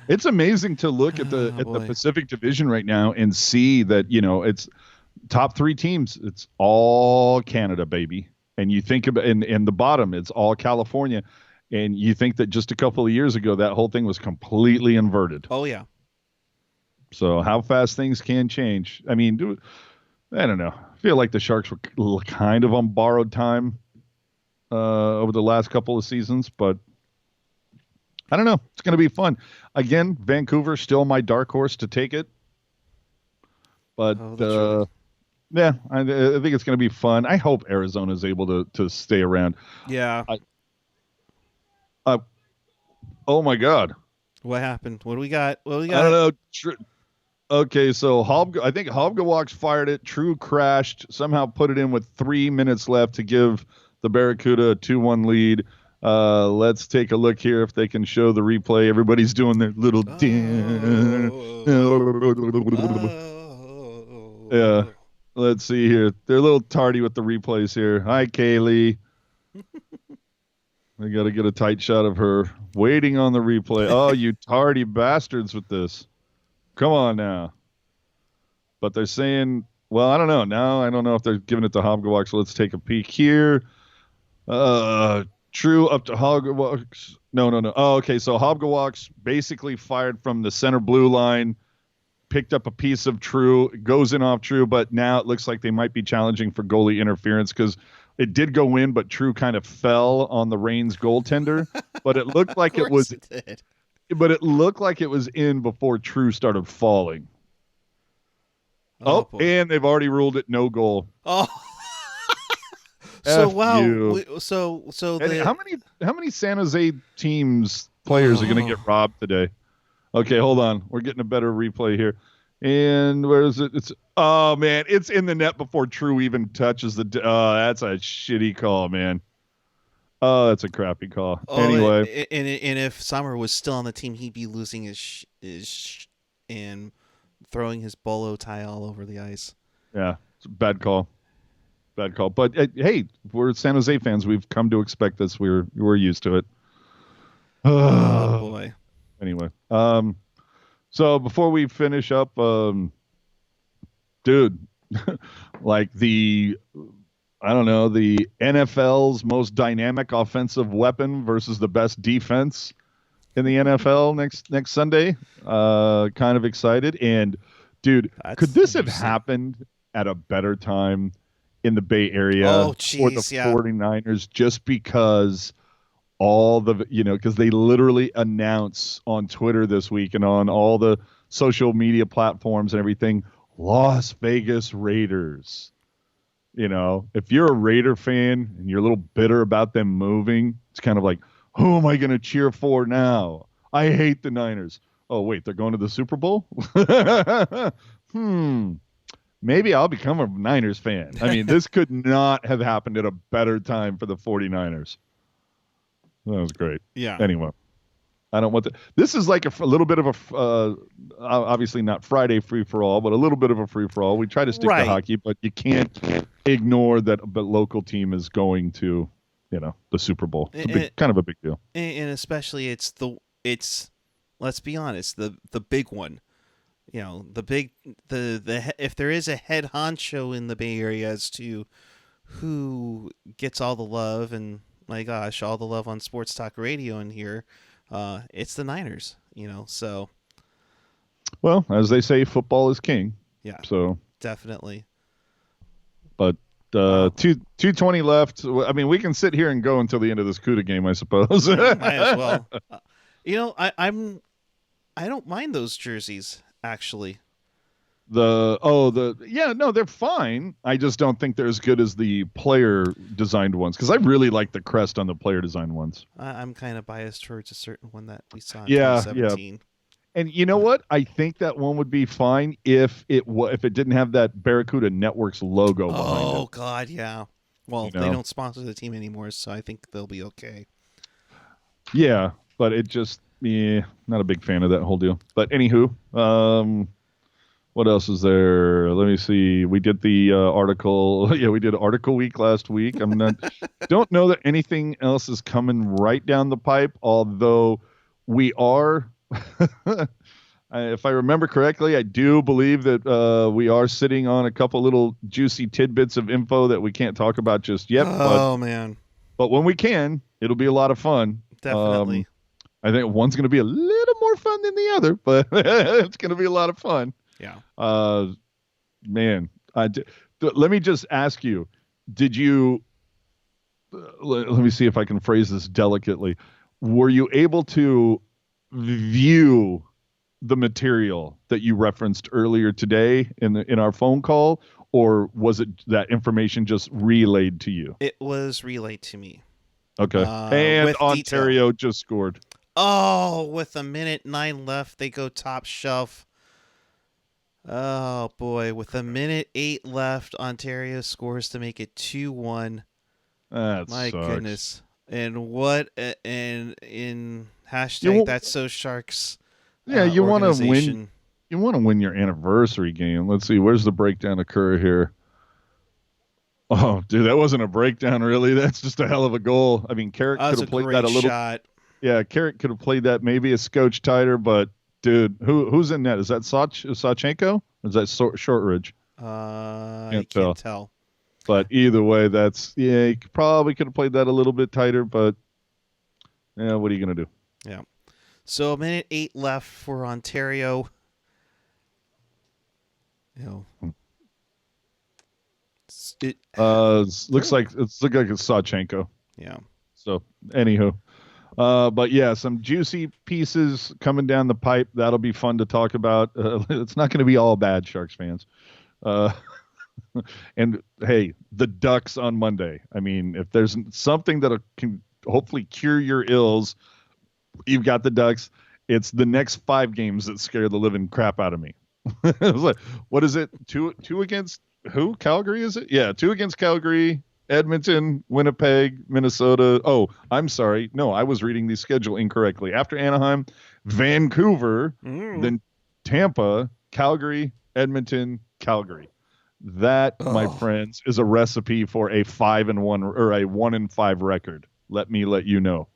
It's amazing to look at the Pacific Division right now and see that it's top 3 teams. It's all Canada, baby. And you think about in the bottom, it's all California. And you think that just a couple of years ago, that whole thing was completely inverted. Oh yeah. So how fast things can change. I mean, I don't know. I feel like the Sharks were kind of on borrowed time over the last couple of seasons, but I don't know. It's going to be fun. Again, Vancouver still my dark horse to take it. But yeah, I think it's going to be fun. I hope Arizona is able to stay around. Yeah. Oh my God. What happened? What do we got? I don't know. Okay, so I think Hobgawaks fired it. True crashed. Somehow put it in with 3 minutes left to give the Barracuda a 2-1 lead. Let's take a look here if they can show the replay. Everybody's doing their little dance. Yeah. Let's see here. They're a little tardy with the replays here. Hi, Kaylee. I got to get a tight shot of her waiting on the replay. Oh, you tardy bastards with this. Come on now. But they're saying, well, I don't know. Now I don't know if they're giving it to Hobgawaks. So let's take a peek here. True up to Hobgawaks. No. Oh, okay. So Hobgawaks basically fired from the center blue line, picked up a piece of True, goes in off True, but now it looks like they might be challenging for goalie interference because it did go in, but True kind of fell on the Reigns goaltender. But it looked like it was. But it looked like it was in before True started falling. Oh, and they've already ruled it no goal. Oh. So wow. You. So how many San Jose teams players are going to get robbed today? Okay, hold on. We're getting a better replay here. And where is it? Oh man, it's in the net before True even touches the. That's a shitty call, man. Oh, that's a crappy call. Anyway, and if Sommer was still on the team, he'd be losing his and throwing his bolo tie all over the ice. Yeah, it's a bad call. Bad call. But hey, we're San Jose fans. We've come to expect this. We're used to it. Oh boy. Anyway, so before we finish up, dude, like the NFL's most dynamic offensive weapon versus the best defense. in the NFL next Sunday. Kind of excited. And dude, could That's this have interesting. happened at a better time in the Bay Area Oh, for the jeez, yeah. 49ers just because all the, because they literally announce on Twitter this week and on all the social media platforms and everything, Las Vegas Raiders. If you're a Raider fan and you're a little bitter about them moving, it's kind of like, who am I going to cheer for now? I hate the Niners. Oh, wait, they're going to the Super Bowl? Hmm. Maybe I'll become a Niners fan. I mean, this could not have happened at a better time for the 49ers. That was great. Yeah. Anyway, I don't want to. This is like a little bit of a, obviously not Friday free for all, but a little bit of a free for all. We try to stick to Right. hockey, but you can't ignore that the local team is going to, the Super Bowl. It's kind of a big deal. And especially it's let's be honest, the big one. The big if there is a head honcho in the Bay Area as to who gets all the love, and my gosh, all the love on sports talk radio in here, it's the Niners. So Well, as they say, football is king. yeah, So, definitely. but Wow. 2:20 left. I mean, we can sit here and go until the end of this CUDA game, I suppose. Might as well. I don't mind those jerseys actually. Yeah, no, they're fine. I just don't think they're as good as the player designed ones because I really like the crest on the player designed ones. I'm kind of biased towards a certain one that we saw in Yeah, yeah. 2017. And you know But what? I think that one would be fine if it didn't have that Barracuda Networks logo behind oh it. God, yeah. Well, You they know? don't sponsor the team anymore, so I think they'll be okay. Yeah, but it just not a big fan of that whole deal. But anywho, what else is there? Let me see. We did the article. Yeah, we did Article Week last week. Don't know that anything else is coming right down the pipe, although we are. If I remember correctly, I do believe that we are sitting on a couple little juicy tidbits of info that we can't talk about just yet. Oh man, But when we can, it'll be a lot of fun. definitely. I think one's going to be a little more fun than the other, but it's going to be a lot of fun. Yeah. Uh, man, let me just ask you: Did you? Let me see if I can phrase this delicately. Were you able to view the material that you referenced earlier today in our phone call, or was it that information just relayed to you? It was relayed to me. Okay, and With detail. Ontario just scored. Oh, with a minute 9 left, they go top shelf. Oh boy, with a minute 8 left, Ontario scores to make it 2-1. That My sucks. goodness. And what and in You hashtag won't- that's so sharks Yeah, you want to win. organization. You want to win your anniversary game. Let's see. Where's the breakdown occur here? Oh, dude, that wasn't a breakdown, really. That's just a hell of a goal. I mean, Carrick That could was a have played great that a little. shot. Yeah, Carrick could have played that maybe a scotch tighter, but dude, who's in net? Is that Sachenko? Or is that Shortridge? I Can't can't tell. But either way, he probably could have played that a little bit tighter. But yeah, what are you gonna do? Yeah. So a minute 8 left for Ontario. You know, it, Looks like it's Sachenko. yeah. So, anywho, but yeah, some juicy pieces coming down the pipe. That'll be fun to talk about. It's not going to be all bad, Sharks fans. Uh, and hey, the Ducks on Monday. I mean, if there's something that can hopefully cure your ills, you've got the Ducks. It's the next 5 games that scare the living crap out of me. It was like, what is it? Two against who? Calgary, is it? Yeah, 2 against Calgary, Edmonton, Winnipeg, Minnesota. Oh, I'm sorry. No, I was reading the schedule incorrectly. After Anaheim, Vancouver, then Tampa, Calgary, Edmonton, Calgary. That, my friends, is a recipe for a 5-1 or a 1-5 record. Let me let you know.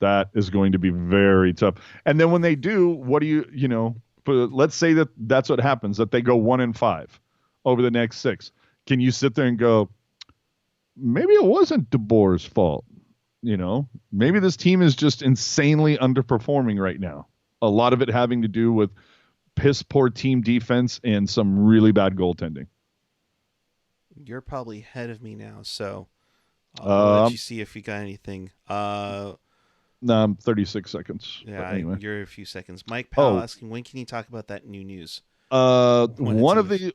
That is going to be very tough. And then when they do, what do but let's say that's what happens, that they go 1-5 over the next 6. Can you sit there and go, maybe it wasn't DeBoer's fault? maybe this team is just insanely underperforming right now. A lot of it having to do with piss poor team defense and some really bad goaltending. You're probably ahead of me now, so I'll let you Um, see if you got anything. no, I'm 36 seconds. But Yeah, anyway. you're a few seconds. Mike Powell Oh, asking, when can you talk about that new news? When it's one in of the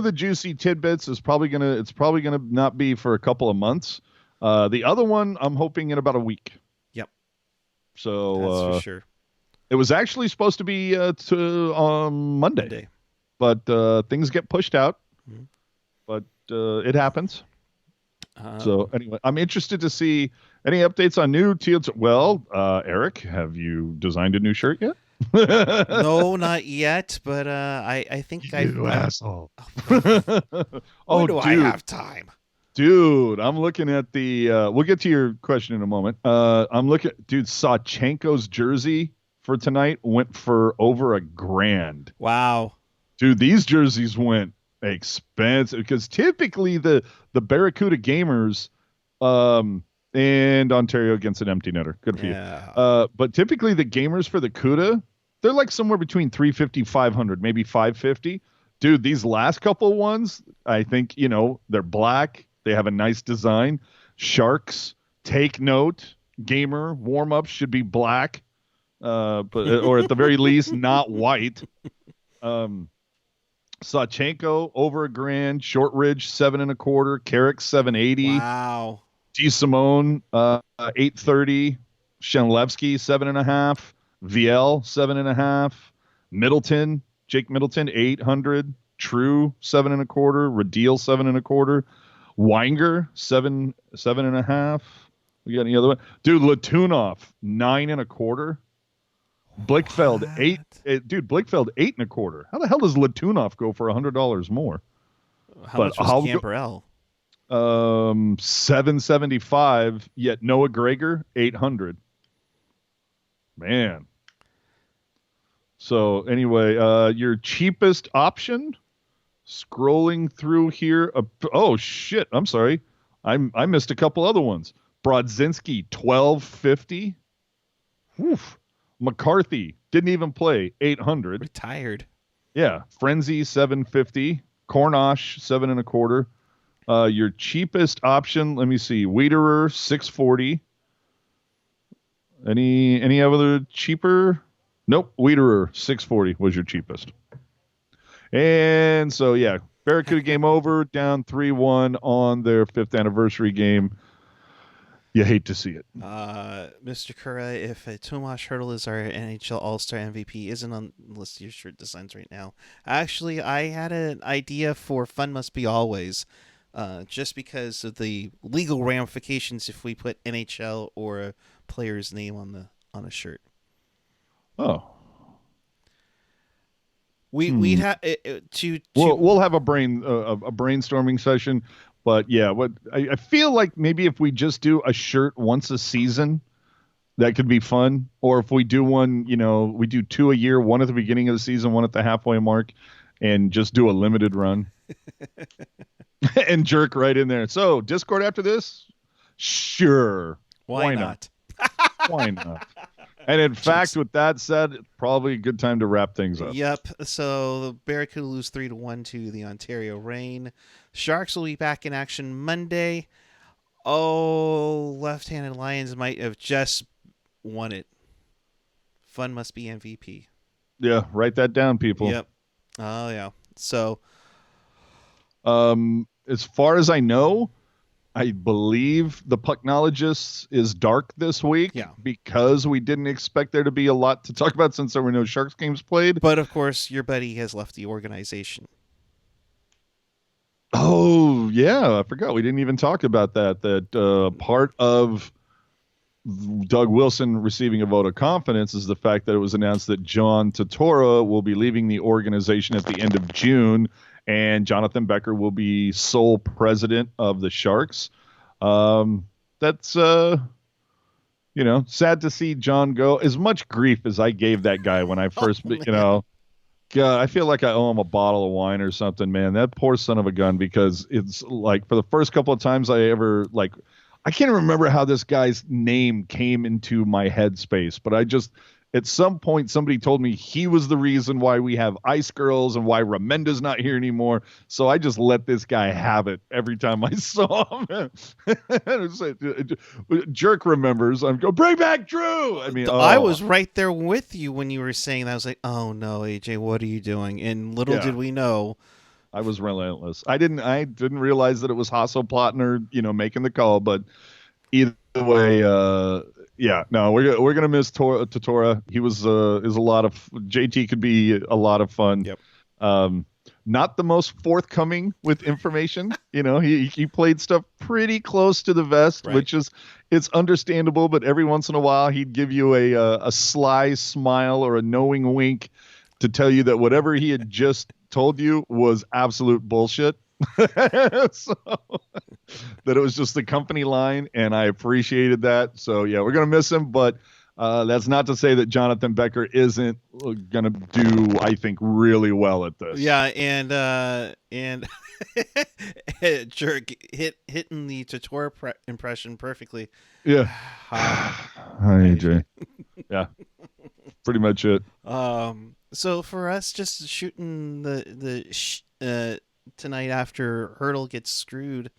the juicy tidbits is probably gonna not be for a couple of months. The other one I'm hoping in about a week. Yep, So that's for sure. it was actually supposed to be to Monday, Monday. but things get pushed out. Mhm. But it happens. So Um, anyway, I'm interested to see any updates on new Teal. Well, Eric, have you designed a new shirt yet? no, not yet, but I think You I'm. asshole. Oh, when Oh, do I dude. have time? Dude, I'm looking at the we'll get to your question in a moment. I'm looking dude, Sawchenko's jersey for tonight went for over $1,000. Wow. Dude, these jerseys went expensive because typically the Barracuda Gamers and Ontario against an empty netter. Good for you. Yeah. But typically the gamers for the CUDA, they're like somewhere between 350, 500, maybe 550. Dude, these last couple ones, I think, they're black. They have a nice design. Sharks, take note, gamer warm-ups should be black. But or at the very least, not white. Um, Sawchenko over $1,000, Shortridge 7.25, Carrick 780, Wow. D Simone 830, Shenlevsky 7.5, VL 7.5, Middleton, Jake Middleton 800, True 7.25, Radil 7.25, Weinger 7.5. We got any other one? Dude, Latunov 9.25. Blickfeld eight. What? Dude, Blickfeld 8.25. How the hell does Latunov go for $100 more? How But much was I'll go Camperell? 775. Yet Noah Gregor 800. Man. So anyway, your cheapest option. Scrolling through here. Oh shit! I'm sorry. I missed a couple other ones. Brodzinski 1250. Woof. McCarthy didn't even play 800. Retired. Yeah, Frenzy 750, Cornosh 7.25. Your cheapest option, let me see, Wiederer 640. Any other cheaper? Nope, Wiederer 640 was your cheapest. And so yeah, Barracuda game over, down 3-1 on their 5th anniversary game. You hate to see it. Mr. Kura, if Tomas Hurdle is our NHL All-Star MVP, isn't on the list of your shirt designs right now. Actually, I had an idea for Fun Must Be Always, just because of the legal ramifications if we put NHL or a player's name on a shirt. Oh. We'd have to We'll have a brainstorming session. But yeah, I feel like maybe if we just do a shirt once a season, that could be fun. Or if we do one, we do 2 a year, one at the beginning of the season, one at the halfway mark, and just do a limited run and jerk right in there. So Discord after this? Sure. Why not? Why not? And in fact, with that said, probably a good time to wrap things up. Yep. So the Barracuda lose 3-1 to the Ontario Reign. Sharks will be back in action Monday. Oh, left-handed Lions might have just won it. Fun must be MVP. Yeah, write that down, people. Yep. Oh yeah. So, as far as I know, I believe the Pucknologists is dark this week because we didn't expect there to be a lot to talk about since there were no Sharks games played. But of course, your buddy has left the organization. Oh, yeah. I forgot. We didn't even talk about that. That part of Doug Wilson receiving a vote of confidence is the fact that it was announced that John Totora will be leaving the organization at the end of June, and Jonathan Becker will be sole president of the Sharks. That's sad to see John go. As much grief as I gave that guy when I first, God, I feel like I owe him a bottle of wine or something, man. That poor son of a gun, because it's like for the first couple of times I ever I can't remember how this guy's name came into my headspace, but I just at some point somebody told me he was the reason why we have Ice Girls and why Ramenda's not here anymore. So I just let this guy have it every time I saw him. Jerk remembers. I'm go bring back Drew. I mean, I was right there with you when you were saying that. I was like, oh no, AJ, what are you doing? And little did we know. I was relentless. I didn't realize that it was Hasselplattner, making the call, but either way, yeah, no, we're gonna miss Totora. He was is a lot of JT could be a lot of fun. Yep. Not the most forthcoming with information. He played stuff pretty close to the vest, Right. which it's understandable. But every once in a while, he'd give you a sly smile or a knowing wink to tell you that whatever he had just told you was absolute bullshit. So that it was just the company line, and I appreciated that. So yeah, we're gonna miss him, but that's not to say that Jonathan Becker isn't gonna do, I think, really well at this. Yeah, and Jerk hitting the Totora impression perfectly. Yeah. Hi, AJ. Yeah. Pretty much it. So for us, just shooting tonight after Hurdle gets screwed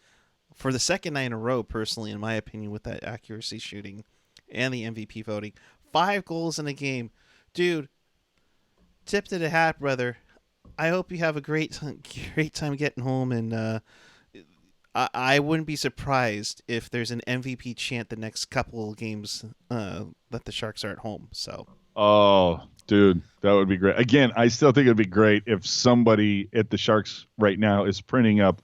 for the second night in a row, personally, in my opinion, with that accuracy shooting and the MVP voting. 5 goals in a game. Dude, tip to the hat, brother. I hope you have a great time getting home, and I wouldn't be surprised if there's an MVP chant the next couple of games that the Sharks are at home. So. Oh, dude, that would be great. Again, I still think it'd be great if somebody at the Sharks right now is printing up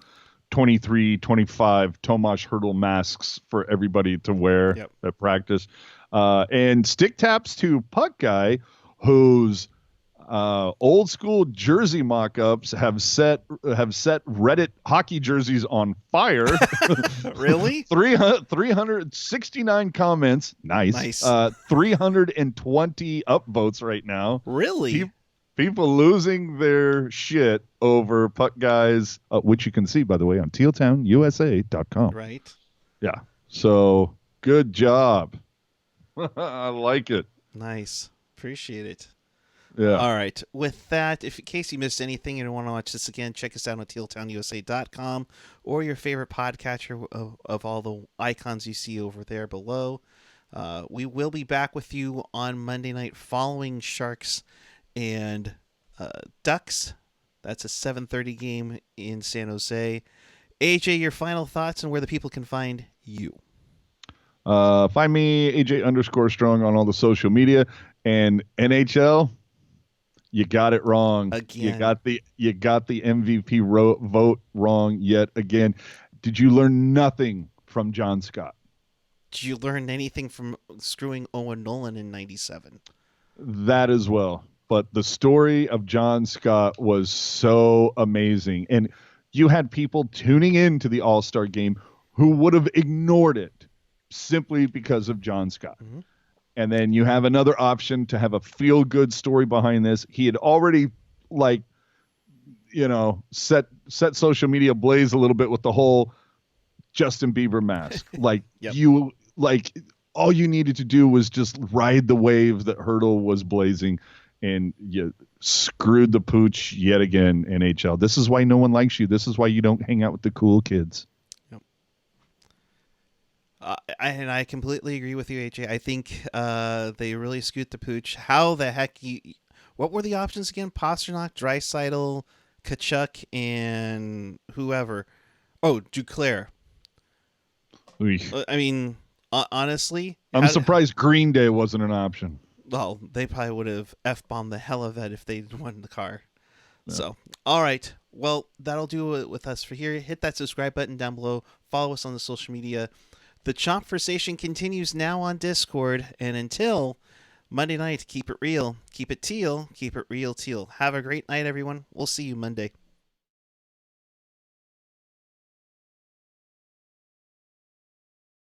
23, 25 Tomas Hertl masks for everybody to wear at practice. And stick taps to Puck Guy, whose old school jersey mock-ups have set Reddit hockey jerseys on fire. Really? 369 comments. Nice. 320 upvotes right now. Really? People losing their shit over Puck Guys, which you can see, by the way, on tealtownusa.com. Right. Yeah. So good job. I like it. Nice. Appreciate it. Yeah. All right. With that, in case you missed anything and you want to watch this again, check us out on tealtownusa.com or your favorite podcatcher of all the icons you see over there below. We will be back with you on Monday night following Sharks and Ducks. That's a 7:30 game in San Jose. AJ, your final thoughts on where the people can find you. Find me AJ_strong on all the social media, and NHL. You got it wrong. Again. You got the MVP vote wrong yet again. Did you learn nothing from John Scott? Did you learn anything from screwing Owen Nolan in 97? That as well. But the story of John Scott was so amazing. And you had people tuning in to the All-Star game who would have ignored it simply because of John Scott. Mm-hmm. And then you have another option to have a feel-good story behind this. He had already, set social media ablaze a little bit with the whole Justin Bieber mask. All you needed to do was just ride the wave that Hertl was blazing, and you screwed the pooch yet again, NHL. This is why no one likes you. This is why you don't hang out with the cool kids. And I completely agree with you, AJ. I think they really scoot the pooch. How the heck what were the options again? Pasternak, Draisaitl, Kachuk, and whoever. Oh, Duclair. I mean, honestly, I'm surprised Green Day wasn't an option. Well, they probably would have F-bombed the hell of that if they won the car. Yeah. So, all right. Well, that'll do it with us for here. Hit that subscribe button down below. Follow us on the social media. The Chompersation continues now on Discord. And until Monday night, keep it real, keep it teal, keep it real teal. Have a great night, everyone. We'll see you Monday.